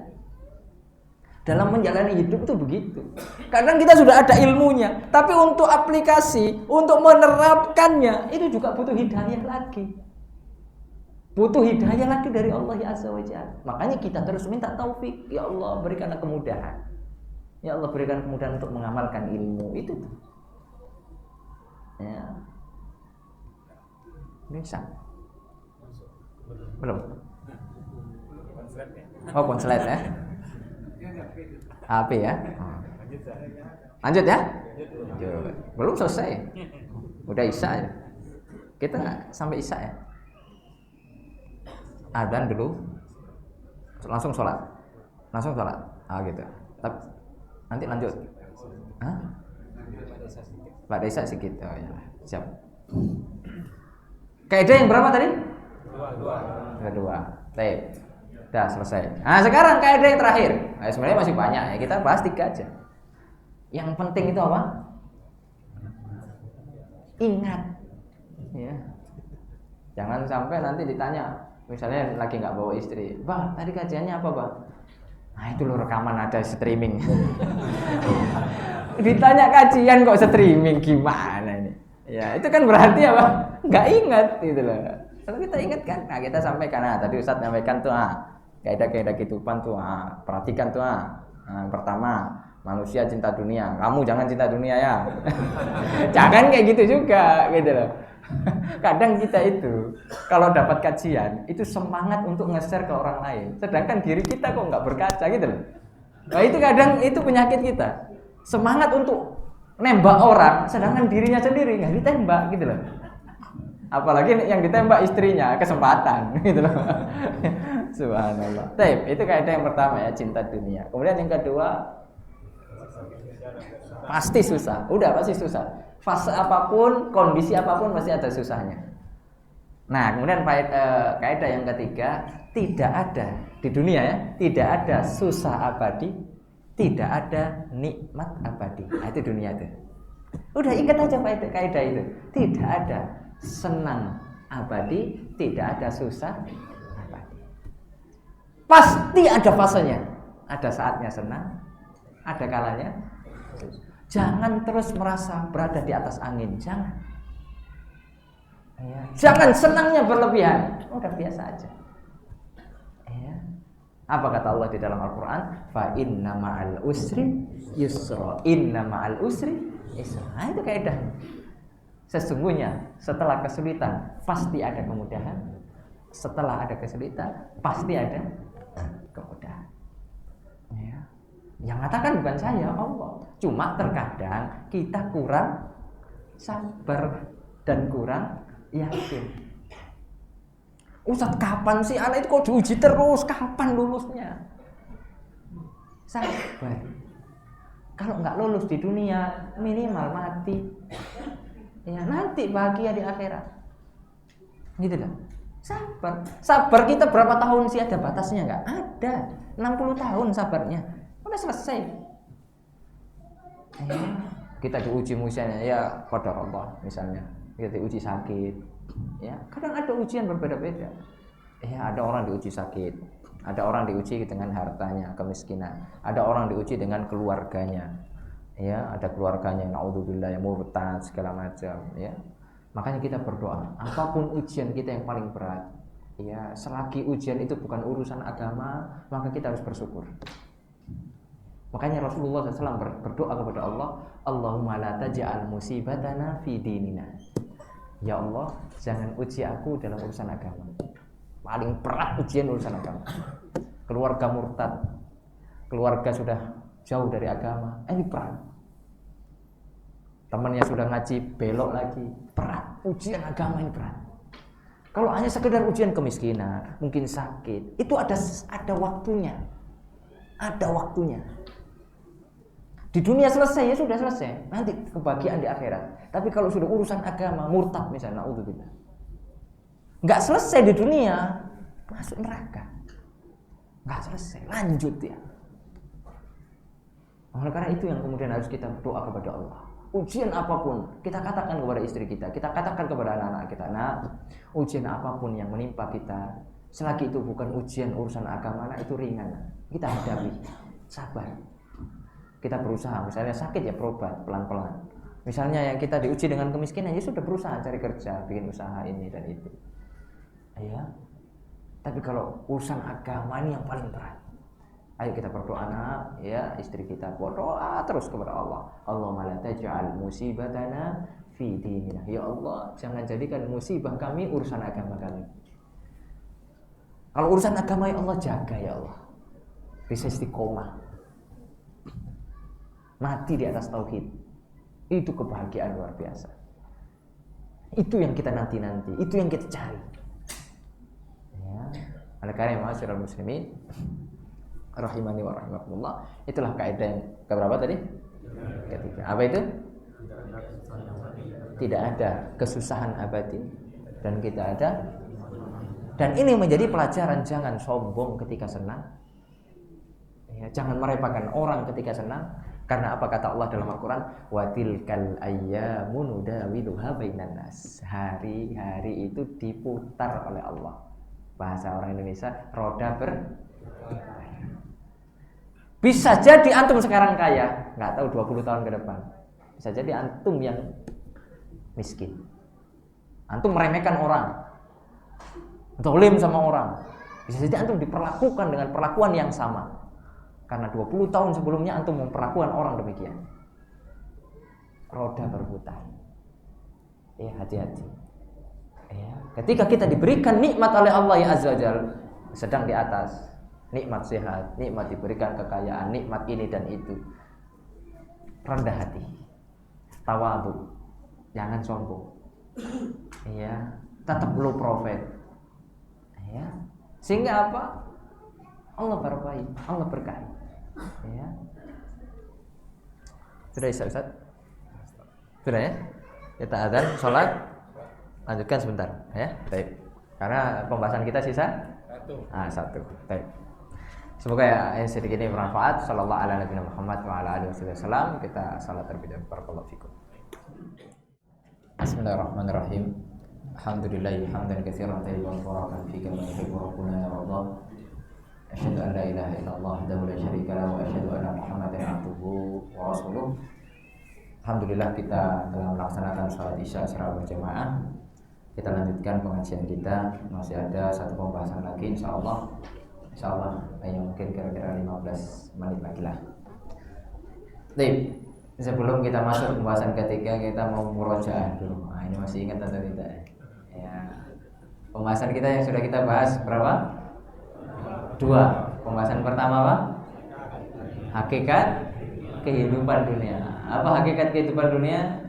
Speaker 1: Dalam menjalani hidup itu begitu. Kadang kita sudah ada ilmunya, tapi untuk aplikasi, untuk menerapkannya itu juga butuh hidayah lagi. Butuh hidayah lagi dari Allah ya Azza wa Jalla. Makanya kita terus minta taufik, ya Allah berikanlah kemudahan. Ya Allah berikan kemudahan untuk mengamalkan ilmu itu. Ya. Bisa. Belum. Oh, konslet ya. HP ya. Lanjut ya. Belum selesai. Udah Isya ya. Kita sampai Isya ya. Adzan dulu. Langsung sholat. Gitu. Tapi nanti lanjut. Hah? Pada Isya sedikit. Oh ya. Siap. Kaidah yang berapa tadi? Kedua. Baik. Udah selesai. Nah sekarang kaidah yang terakhir. Nah, sebenarnya masih banyak ya. Kita bahas 3 aja. Yang penting itu apa? Ingat. Ya. Jangan sampai nanti ditanya. Misalnya lagi nggak bawa istri. Bang, tadi kajiannya apa bang? Nah itu lo rekaman ada streaming. Ditanya kajian kok streaming gimana ini? Ya itu kan berarti apa? Nggak ingat gitu loh. Kalau kita ingat kan, nah kita sampaikan. Nah tadi Ustadz nyampaikan tuh kaidah-kaidah kehidupan tuh perhatikan tuh pertama manusia cinta dunia. Kamu jangan cinta dunia ya. Jangan kayak gitu juga gitu loh. Kadang kita itu kalau dapat kajian itu semangat untuk nge-share ke orang lain, sedangkan diri kita kok nggak berkaca gitu loh. Nah itu kadang itu penyakit kita, semangat untuk nembak orang, sedangkan dirinya sendiri nggak ditembak gitu loh. Apalagi yang ditembak istrinya, kesempatan gitu loh. Subhanallah. Baik, itu kaidah yang pertama ya, cinta dunia. Kemudian yang kedua, pasti susah. Udah pasti susah. Fase apapun, kondisi apapun pasti ada susahnya. Nah, kemudian kaidah yang ketiga, tidak ada di dunia ya, tidak ada susah abadi, tidak ada nikmat abadi. Nah, itu dunia itu. Udah ingat aja kaidah itu. Tidak ada senang abadi, tidak ada susah abadi. Pasti ada fasenya. Ada saatnya senang, ada kalanya susah. Jangan terus merasa berada di atas angin, jangan. Ya. Jangan senangnya berlebihan, udah biasa aja. Ya. Apa kata Allah di dalam Al-Quran? Fa inna ma'al usri yusra. Inna ma'al usri yusra. Nah, itu kaidah. Sesungguhnya setelah kesulitan pasti ada kemudahan. Setelah ada kesulitan pasti ada kemudahan. Ya. Yang mengatakan bukan saya, Allah. Cuma terkadang kita kurang sabar dan kurang yakin. Ustadz, kapan sih anak itu kok diuji terus? Kapan lulusnya? Sabar. Kalau nggak lulus di dunia, minimal mati. Ya nanti bahagia di akhirat. Gitu kan? Sabar. Sabar kita berapa tahun sih, ada batasnya nggak? Ada. 60 tahun sabarnya. Udah selesai. Kita diuji misalnya ya qadar Allah misalnya. Kita diuji sakit. Ya, kadang ada ujian berbeda-beda. Ya, ada orang diuji sakit. Ada orang diuji dengan hartanya, kemiskinan. Ada orang diuji dengan keluarganya. Ya, ada keluarganya naudzubillah yang murtad segala macam, ya. Makanya kita berdoa, apapun ujian kita yang paling berat, ya, selagi ujian itu bukan urusan agama, maka kita harus bersyukur. Makanya Rasulullah SAW berdoa kepada Allah, Allahumma la taj'al musibatana fi dinina. Ya Allah, jangan uji aku dalam urusan agama. Paling berat ujian urusan agama. Keluarga murtad, keluarga sudah jauh dari agama, ini berat. Temannya sudah ngaji, belok lagi, berat. Ujian agama ini berat. Kalau hanya sekedar ujian kemiskinan, mungkin sakit, itu ada waktunya. Ada waktunya. Di dunia selesai, ya sudah selesai. Nanti kebahagiaan di akhirat. Tapi kalau sudah urusan agama, murtad misalnya, naudzubillah, nggak selesai di dunia, masuk neraka. Nggak selesai, lanjut ya. Oleh karena itu yang kemudian harus kita berdoa kepada Allah. Ujian apapun, kita katakan kepada istri kita katakan kepada anak-anak kita, nah, ujian apapun yang menimpa kita, selagi itu bukan ujian urusan agama, nah, itu ringan, kita hadapi, sabar. Kita berusaha, misalnya sakit ya berobat pelan-pelan. Misalnya yang kita diuji dengan kemiskinan, ya sudah berusaha cari kerja, bikin usaha ini dan itu. Ya. Tapi kalau urusan agama ini yang paling berat. Ayo kita berdoa, nak, ya, istri kita berdoa terus kepada Allah. Allahumma la taj'al musibatana fi dinina. Ya Allah, jangan jadikan musibah kami urusan agama kami. Kalau urusan agama ya Allah jaga ya Allah. Bisa istiqomah. Mati di atas tauhid. Itu kebahagiaan luar biasa. Itu yang kita nanti-nanti, itu yang kita cari. Ya. Oleh karena ma'asyiral muslimin rahimani wa rahimakumullah, itulah kaidah yang keberapa tadi? Ketiga. Apa itu? Tidak ada kesusahan abadi dan kita ada, dan ini menjadi pelajaran, jangan sombong ketika senang, ya, jangan merepotkan orang ketika senang. Karena apa kata Allah dalam Al-Quran? Wa tilkal ayyamu nudawiluha bainan nas. Hari-hari itu diputar oleh Allah. Bahasa orang Indonesia, roda bisa jadi antum sekarang kaya, nggak tahu 20 tahun ke depan. Bisa jadi antum yang miskin. Antum meremehkan orang, zalim sama orang. Bisa jadi antum diperlakukan dengan perlakuan yang sama. Karena 20 tahun sebelumnya antum memperlakukan orang demikian. Roda berputar. Ya, hati-hati. Ya, ketika kita diberikan nikmat oleh Allah ya Azza wa Jalla, sedang di atas, nikmat sehat, nikmat diberikan kekayaan, nikmat ini dan itu, rendah hati, tawadhu, jangan sombong, ya, tetap low profile, ya, sehingga apa? Allah berkahi, Allah berkahi, ya. Sudah Ustaz? Sudah ya? Kita adzan, sholat, lanjutkan sebentar, ya, baik. Karena pembahasan kita sisa satu, baik. Semoga ya sedikit ini bermanfaat. Sallallahu ala nabiyina Muhammad wa ala alihi wasallam. Kita salat terlebih dahulu. Barakallahu fikum. Bismillahirrahmanirrahim. Alhamdulillahi hamdan katsiran tayyiban mubarakan fi kama yuhibbu rabbuna yarda. Asyhadu an la ilaha illallah wahdahu la syarika lahu wa asyhadu anna Muhammadan abduhu wa rasuluh. Alhamdulillah kita telah melaksanakan salat Isya secara berjamaah. Kita lanjutkan pengajian kita. Masih ada satu pembahasan lagi insyaallah. Insyaallah hanya mungkin kira-kira 15 menit lagi lah. Baik, sebelum kita masuk pembahasan ketiga, kita mau murojaah dulu. Ini masih ingat atau tidak? Ya. Pembahasan kita yang sudah kita bahas berapa? 2. Pembahasan pertama apa? Hakikat kehidupan dunia. Apa hakikat kehidupan dunia?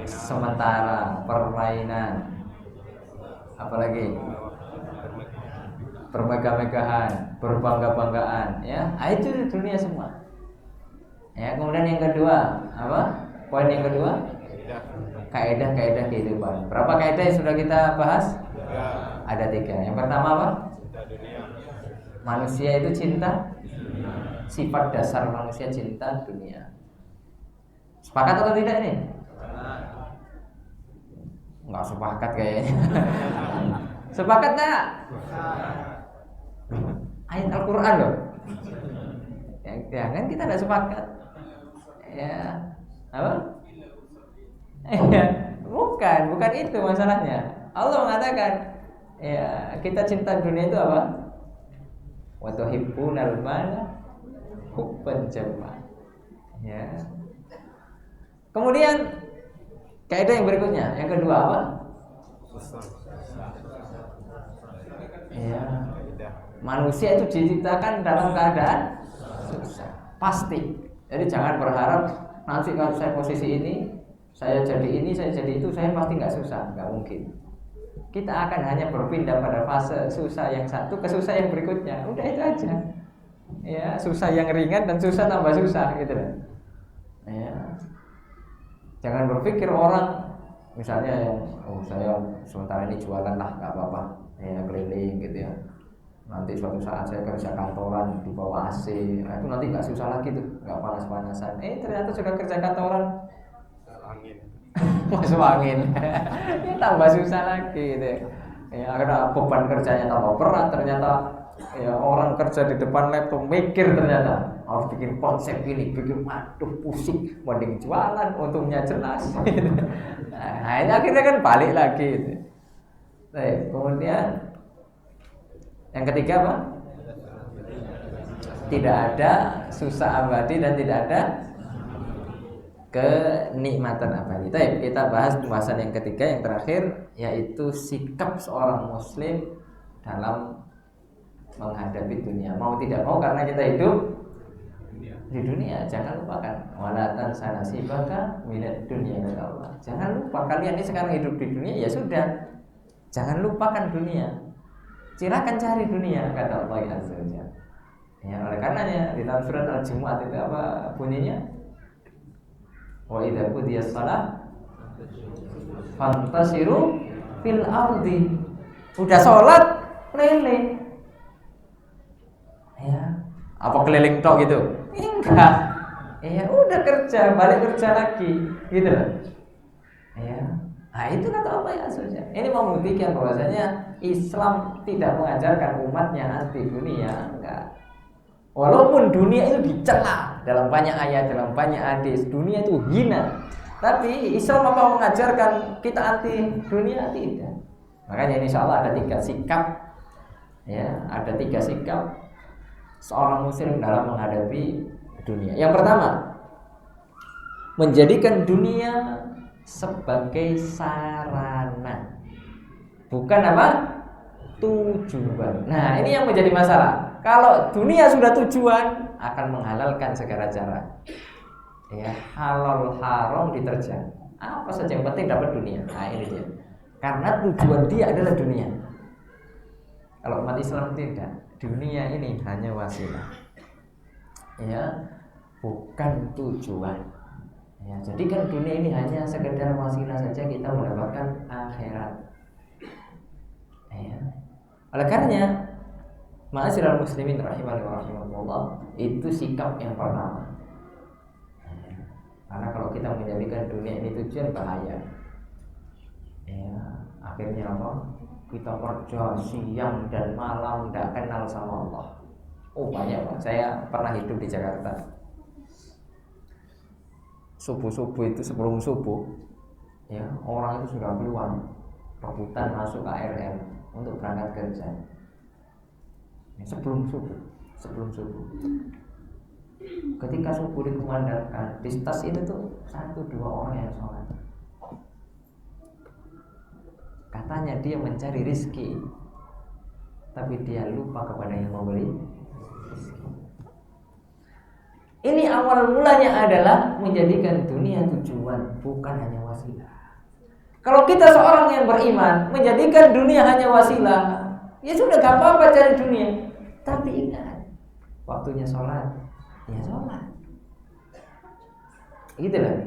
Speaker 1: Sementara, permainan. Apalagi? Bermegah-megahan, berbangga-banggaan, ya, itu dunia semua. Ya, kemudian yang kedua, apa? Poin yang kedua, kaidah-kaidah kehidupan. Berapa kaidah yang sudah kita bahas? Ada 3. Yang pertama apa? Manusia itu cinta. Sifat dasar manusia cinta dunia. Sepakat atau tidak ini? Enggak sepakat kayaknya. Sepakat enggak? Ayat Al-Quran loh. Ya kan kita tidak sepakat. Ya, apa? Bukan itu masalahnya. Allah mengatakan, ya, kita cinta dunia itu apa? Wa tuhibbunal mala hubban jamma. Ya. Kemudian kaidah yang berikutnya, yang kedua apa? Ya. Manusia itu diciptakan dalam keadaan susah. pasti. Jadi jangan berharap nanti kalau saya posisi ini, saya jadi itu, saya pasti nggak susah, nggak mungkin. Kita akan hanya berpindah pada fase susah yang satu ke susah yang berikutnya. Udah itu aja. Ya, susah yang ringan dan susah tambah susah gitu loh. Ya. Jangan berpikir orang misalnya yang saya sementara ini jualan lah nggak apa-apa, ya keliling gitu ya. Nanti suatu saat saya kerja kantoran di bawah AC, nah itu nanti nggak susah lagi tuh, nggak panas-panasan. Ternyata sudah kerja kantoran, angin, masuk angin, ya tambah susah lagi gitu. Ya karena beban kerjanya tambah berat ternyata. Ya orang kerja di depan laptop mikir ternyata harus bikin konsep ini, bikin waduh pusing, mending jualan, untungnya jelas. Nah ini akhirnya kan balik lagi. Gitu. Kemudian yang ketiga apa? Tidak ada susah abadi dan tidak ada kenikmatan abadi. Kita bahas pembahasan yang ketiga, yang terakhir, yaitu sikap seorang muslim dalam menghadapi dunia. Mau tidak mau karena kita hidup di dunia, jangan lupakan walatan sanasibaka minad dunia kata Allah. Jangan lupa kalian ini sekarang hidup di dunia, ya sudah. Jangan lupakan dunia. Silakan cari dunia kata Allah Azza wa Jalla. Ya, oleh karenanya di dalam surat Al-Jumu'ah itu apa bunyinya? Wa idza qudiyas shalah fantasiru fil ardi. Udah sholat keliling. Ya, apa keliling tok gitu? Enggak. Ya udah kerja, balik kerja lagi, gitu loh. Ya. Nah itu kata Allah ya saja. Ini membuktikan bahwasanya Islam tidak mengajarkan umatnya anti dunia, enggak. Walaupun dunia itu dicela dalam banyak ayat, dalam banyak hadis, dunia itu hina. Tapi Islam apa mengajarkan kita anti dunia? Tidak. Makanya insya Allah ada 3 sikap, ya, ada 3 sikap seorang muslim dalam menghadapi dunia. Yang pertama, menjadikan dunia sebagai sarana, bukan apa? Tujuan. Nah, ini yang menjadi masalah. Kalau dunia sudah tujuan, akan menghalalkan segala cara. Ya, halal haram diterjang. Apa saja yang penting dapat dunia. Nah, ini dia. Karena tujuan dia adalah dunia. Kalau umat Islam tidak, dunia ini hanya wasilah. Ya, bukan tujuan. Ya, jadikan dunia ini hanya sekedar wasilah saja kita mendapatkan akhirat. Ya. Oleh karenanya, ma'asyiral muslimin rahimani wa rahimakumullah, itu sikap yang pertama. Ya. Karena kalau kita menjadikan dunia ini tujuan, bahaya. Ya, akhirnya apa? Kita kerja siang dan malam tidak kenal sama Allah. Oh banyak Pak. Saya pernah hidup di Jakarta. Subuh-subuh itu sebelum subuh, ya orang itu sudah keluar rebutan masuk KRL untuk berangkat kerja. Sebelum subuh. Ketika subuh dikumandangkan, di stasiun itu 1-2 orang yang sholat. Katanya dia mencari rizki, tapi dia lupa kepada yang memberi rizki. Ini awal mulanya adalah menjadikan dunia tujuan, bukan hanya wasilah. Kalau kita seorang yang beriman menjadikan dunia hanya wasilah, ya sudah gak apa-apa cari dunia. Tapi ingat, waktunya sholat, ya sholat. Gitu lah.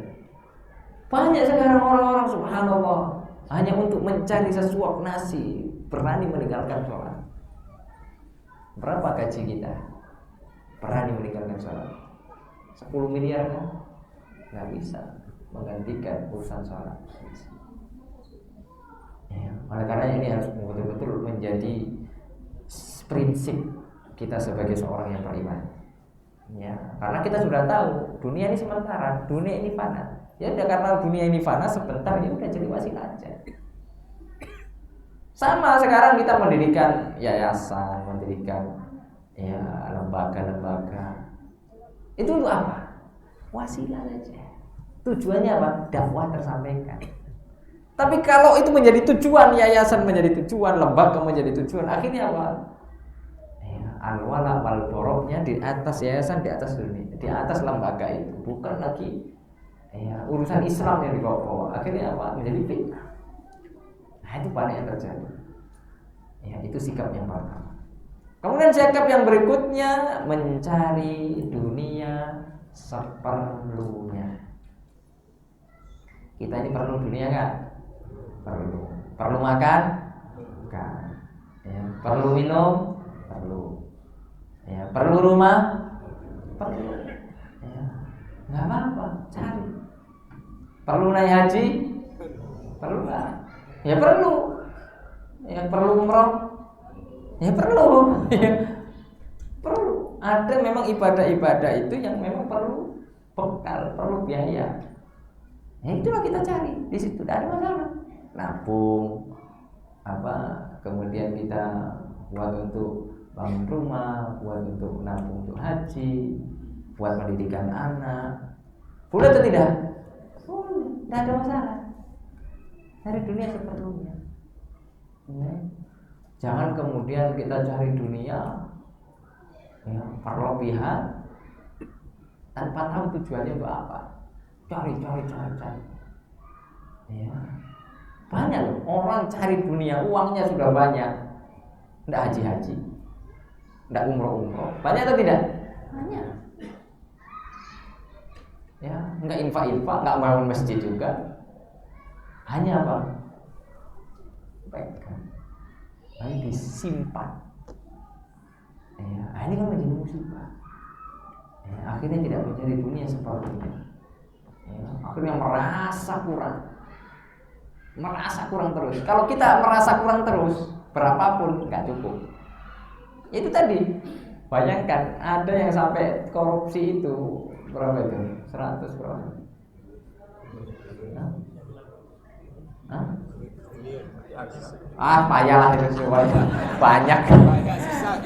Speaker 1: Banyak sekarang orang-orang subhanallah hanya untuk mencari sesuap nasi berani meninggalkan sholat. Berapa gaji kita? Berani meninggalkan sholat? 10 miliar kan? Gak bisa menggantikan urusan sholat. Ya, oleh karena ini harus betul-betul menjadi prinsip kita sebagai seorang yang beriman. Ya, karena kita sudah tahu dunia ini sementara, dunia ini fana. Ya udah, karena dunia ini fana sebentar, ya udah jadi wasilah aja. Sama sekarang kita mendirikan yayasan, mendirikan ya lembaga-lembaga. Itu untuk apa? Wasilah saja. Tujuannya apa? Dakwah tersampaikan. Tapi kalau itu menjadi tujuan, yayasan menjadi tujuan, lembaga menjadi tujuan, akhirnya apa? Ya, al-wala wal boroknya di atas yayasan, di atas dunia, di atas lembaga itu, bukan lagi urusan Islam yang dibawa-bawa. Akhirnya apa? Menjadi fitnah. Nah, itu banyak yang terjadi. Itu sikap yang pertama. Kemudian sikap yang berikutnya, mencari dunia seperlunya. Kita ini perlu dunia kan? Perlu. Perlu makan? Bukan. Perlu minum? Perlu. Perlu rumah? Perlu. Nggak apa-apa, cari. Perlu naik haji? Perlu nggak? Ya perlu. Perlu umroh? Ya perlu. Perlu. Ada memang ibadah-ibadah itu yang memang perlu bekal, perlu biaya. Itulah kita cari di situ, tidak ada masalah. Nabung, kemudian kita buat untuk bangun rumah, buat untuk nabung untuk haji, buat pendidikan anak. Boleh atau tidak? Boleh, tidak ada masalah. Cari dunia seperlunya. Jangan kemudian kita cari dunia berlebihan tanpa tahu tujuannya untuk apa. Cari. Banyak loh orang cari dunia, uangnya sudah banyak, tidak haji, tidak umroh. Banyak atau tidak? Banyak. Enggak infak, enggak bangun masjid juga. Hanya apa? Pegang. Lalu disimpan. Ini kan menjadi musibah. Akhirnya tidak mencari dunia seperlunya. Akhirnya merasa kurang terus. Kalau kita merasa kurang terus, berapapun nggak cukup. Itu tadi, bayangkan ada yang sampai korupsi itu berapa itu? 100 berapa? Payahlah itu semuanya. Banyak.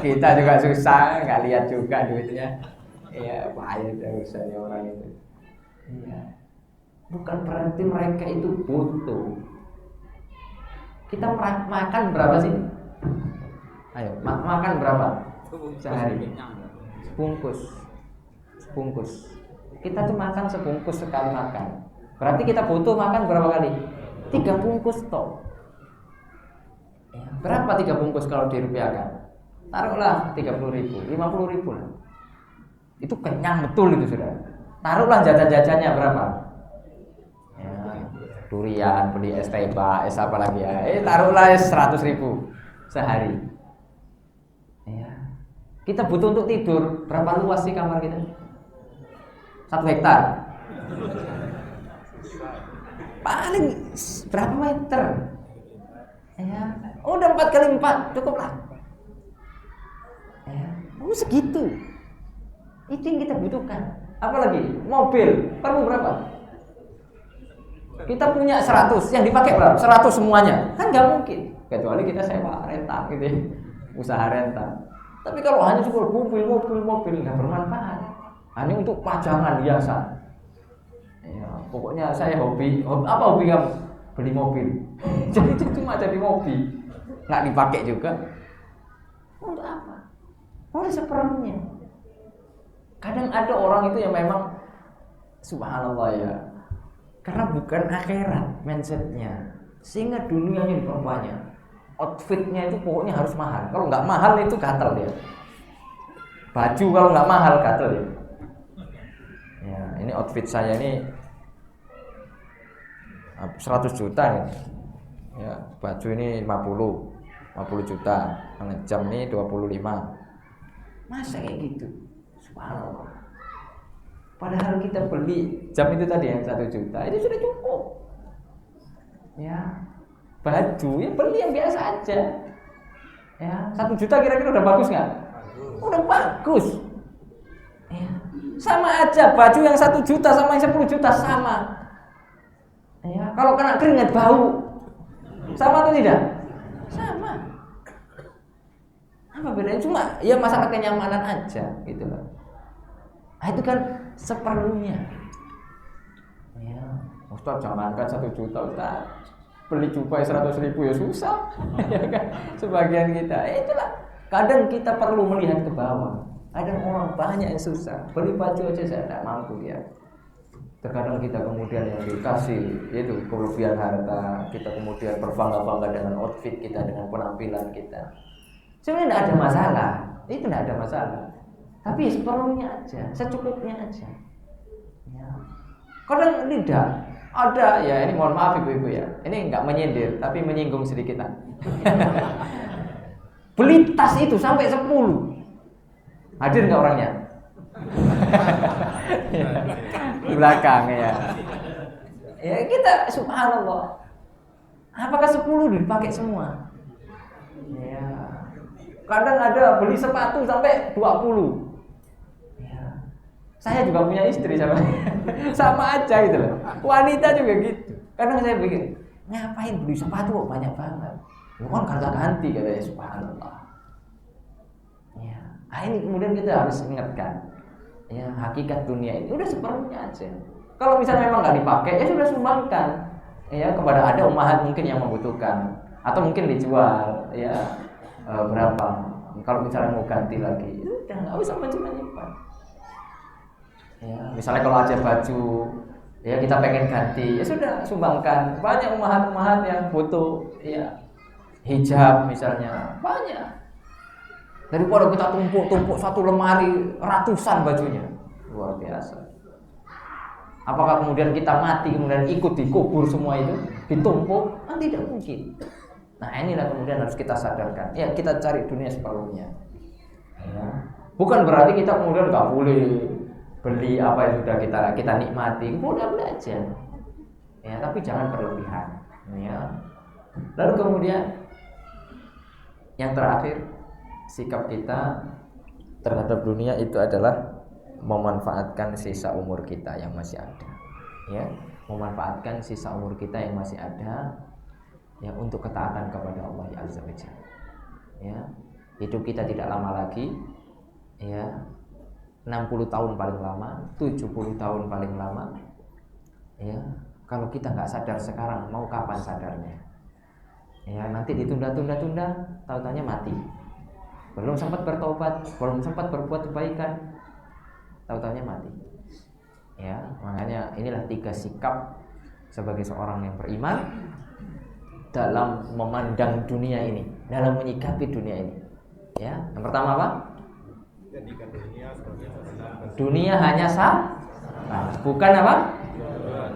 Speaker 1: Kita juga susah, nggak lihat juga duitnya. Payah urusannya orang itu. Bukan berarti mereka itu butuh. Kita makan berapa sih? Ayo, makan berapa sehari? Sebungkus. Kita tuh makan sebungkus sekali makan. Berarti kita butuh makan berapa kali? 3 bungkus toh. Berapa 3 bungkus kalau dirupiahkan? Taruhlah 30.000, 50.000 lah. Itu kenyang betul itu sudah. Taruhlah jajan-jajannya berapa? Durian, beli es teba, es apa lagi ya? Taruhlah 100.000 sehari. Kita butuh untuk tidur berapa luas sih kamar kita? 1 hektar. Paling berapa meter? Udah 4 kali 4 cukup lah. Segitu. Itu yang kita butuhkan. Apalagi mobil perlu berapa? Kita punya 100, yang dipakai berapa? 100 semuanya. Kan nggak mungkin. Kecuali kita sewa renta gitu ya. Usaha renta. Tapi kalau hanya cukup mobil nggak bermanfaat. Hanya untuk pajangan hiasan. Pokoknya saya hobi. Apa hobi kamu? Beli mobil. Jadi cuma jadi hobi. Nggak dipakai juga. Untuk apa? Untuk seperlunya. Kadang ada orang itu yang memang subhanallah ya. Karena bukan akhirat mindsetnya, sehingga dunianya diperbanyak. Outfitnya itu pokoknya harus mahal. Kalau nggak mahal itu gatal dia. Baju kalau nggak mahal gatal dia. Ini outfit saya ini 100 juta nih. Baju ini 50 juta. Jam ini 25. Masa kayak gitu? Subhanallah. Padahal kita beli jam itu tadi yang 1 juta itu sudah cukup. Baju beli yang biasa aja. 1 juta kira-kira udah bagus nggak? Udah bagus. Sama aja baju yang 1 juta sama yang 10 juta sama. Kalau kena keringat bau, sama atau tidak? Sama. Apa bedanya? Cuma masalah kenyamanan aja gitu loh. Itu kan seperlunya. Ustaz jangankan 1 juta Ustaz, beli jubah 100.000 ya susah. Ya kan? Sebagian kita itulah Kadang kita perlu melihat ke bawah. Ada orang banyak yang susah, beli baju aja saya tidak mampu ya. Terkadang kita kemudian yang dikasih itu kelebihan harta, kita kemudian berbangga-bangga dengan outfit kita, dengan penampilan kita. Sebenarnya tidak ada masalah, itu tidak ada masalah. Tapi seperlunya aja, secukupnya aja. Ya. Kadang tidak ada ya, ini mohon maaf ibu-ibu ya, ini nggak menyindir, tapi menyinggung sedikit lah. Beli tas itu sampai 10. Hadir nggak orangnya? Belakang ya. Ya kita subhanallah. Apakah 10 dipakai semua? Ya. Kadang ada beli sepatu sampai 20. Ya. Saya juga punya istri sama aja gitu loh. Wanita juga gitu. Kadang saya pikir, ngapain beli sepatu kok banyak banget? Bukan ganti katanya subhanallah. Ya. Nah, ini kemudian kita harus ingatkan. Ya, hakikat dunia ini udah seperlunya aja. Kalau misalnya memang nggak dipakai, ya sudah sumbangkan. Ya, kepada ada ummahat mungkin yang membutuhkan, atau mungkin dijual. Ya, berapa? Kalau misalnya mau ganti lagi, udah nggak usah menyimpan. Ya, misalnya kalau ada baju, ya kita pengen ganti, ya sudah sumbangkan. Banyak ummahat yang butuh, ya hijab misalnya, banyak. Daripada kita tumpuk satu lemari ratusan bajunya, luar biasa. Apakah kemudian kita mati kemudian ikut dikubur semua itu, ditumpuk? Kan tidak mungkin. Nah inilah kemudian harus kita sadarkan. Ya kita cari dunia seperlunya. Ya. Bukan berarti kita kemudian nggak boleh beli apa yang sudah kita nikmati, boleh aja. Ya tapi jangan berlebihan. Ya. Lalu kemudian yang terakhir, sikap kita terhadap dunia itu adalah memanfaatkan sisa umur kita yang masih ada, ya, memanfaatkan sisa umur kita yang masih ada, ya, untuk ketaatan kepada Allah Azza wa Jalla. Ya, hidup kita tidak lama lagi, ya, 60 tahun paling lama, 70 tahun paling lama, ya. Kalau kita nggak sadar sekarang, mau kapan sadarnya? Ya, nanti ditunda-tunda, tahu-tahunya mati. Belum sempat bertobat, belum sempat berbuat kebaikan, tahu-tahunya mati. Ya, makanya inilah 3 sikap sebagai seorang yang beriman dalam memandang dunia ini, dalam menyikapi dunia ini. Ya, yang pertama apa?
Speaker 2: Jadikan dunia sebagai sarana.
Speaker 1: Dunia hanya bukan apa?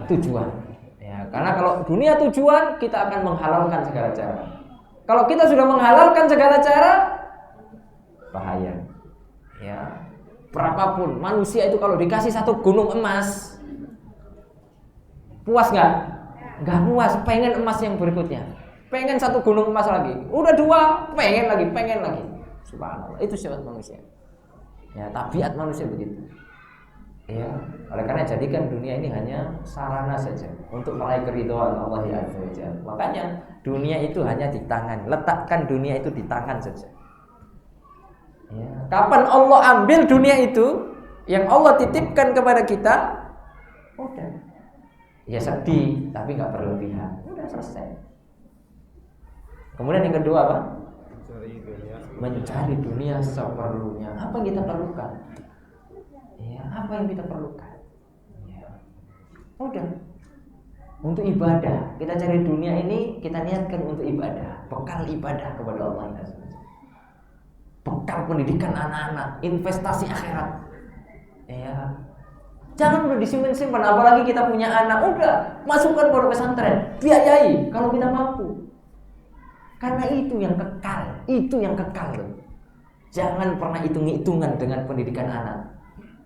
Speaker 1: Tujuan. Ya, karena kalau dunia tujuan, kita akan menghalalkan segala cara. Kalau kita sudah menghalalkan segala cara, bahaya. Ya. Berapapun manusia itu kalau dikasih 1 gunung emas, puas nggak? Nggak puas, pengen emas yang berikutnya, pengen 1 gunung emas lagi, udah 2, pengen lagi. Subhanallah, itu sifat manusia. Ya, tabiat manusia begitu. Ya, oleh karena jadikan dunia ini hanya sarana saja untuk meraih keridhaan Allah Azza wa Jalla. Makanya dunia itu hanya di tangan, letakkan dunia itu di tangan saja. Ya. Kapan Allah ambil dunia itu yang Allah titipkan kepada kita, udah. Ya sedih, tapi nggak berlebihan. Udah selesai. Kemudian yang kedua apa? Mencari dunia seperlunya. Apa yang kita perlukan? Ya, apa yang kita perlukan? Ya. Udah. Untuk ibadah, kita cari dunia ini, kita niatkan untuk ibadah, bekal ibadah kepada Allah. Bekal pendidikan anak-anak, investasi akhirat. Ya. Jangan udah disimpan-simpan, apalagi kita punya anak, udah masukkan pondok pesantren, biayai kalau kita mampu. Karena itu yang kekal loh. Jangan pernah hitung-hitungan dengan pendidikan anak.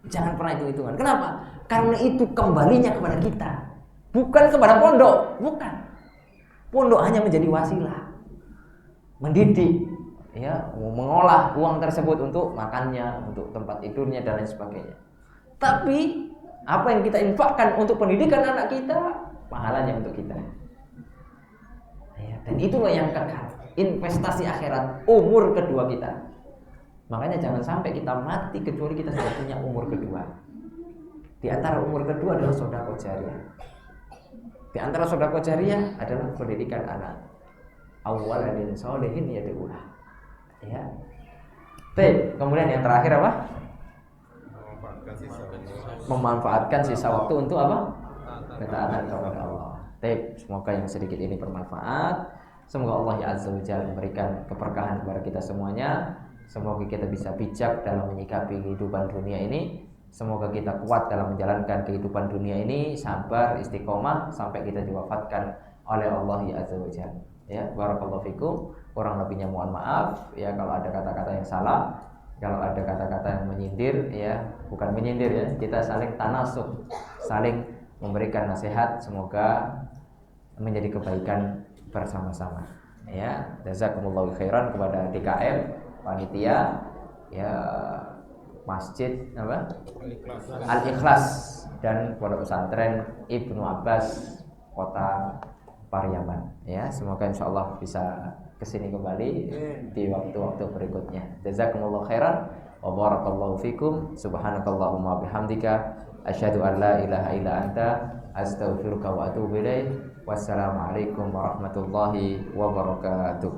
Speaker 1: Jangan pernah hitung-hitungan. Kenapa? Karena itu kembalinya kepada kita, bukan kepada pondok, bukan. Pondok hanya menjadi wasilah, mendidik, ya, mengolah uang tersebut untuk makannya, untuk tempat tidurnya dan lain sebagainya. Tapi apa yang kita infakkan untuk pendidikan anak kita, pahalanya untuk kita. Ya, dan itulah yang kekal, investasi akhirat, umur kedua kita. Makanya jangan sampai kita mati kecuali kita sudah punya umur kedua. Di antara umur kedua adalah sedekah jariyah. Di antara sedekah jariyah adalah pendidikan anak. Awwaladin sholihin yad'ulah. Ya. Baik, kemudian yang terakhir apa?
Speaker 2: memanfaatkan sisa waktu.
Speaker 1: Memanfaatkan sisa waktu untuk apa? Ketaatan kepada Allah. Baik, semoga yang sedikit ini bermanfaat. Semoga Allah ya Azza wa Jalla memberikan keberkahan kepada kita semuanya. Semoga kita bisa bijak dalam menyikapi kehidupan dunia ini. Semoga kita kuat dalam menjalankan kehidupan dunia ini, sabar, istiqomah sampai kita diwafatkan oleh Allah ya Azza wa Jalla. Ya, barakallahu fikum. Kurang lebihnya mohon maaf ya kalau ada kata-kata yang salah, kalau ada kata-kata yang menyindir ya, bukan menyindir ya, kita saling tanasuk, saling memberikan nasihat, semoga menjadi kebaikan bersama-sama. Ya, jazakumullahu khairan kepada DKM, panitia, ya masjid apa? Al-Ikhlas dan pondok pesantren Ibnu Abbas Kota Pariaman. Ya, semoga insyaallah bisa kesini kembali di waktu-waktu berikutnya. Jazakumullahu khairan wa barakallahu fikum. Subhanakallahumma bihamdika asyhadu an la ilaha illa anta astaghfiruka wa atubu ilaik. Wassalamualaikum warahmatullahi wabarakatuh.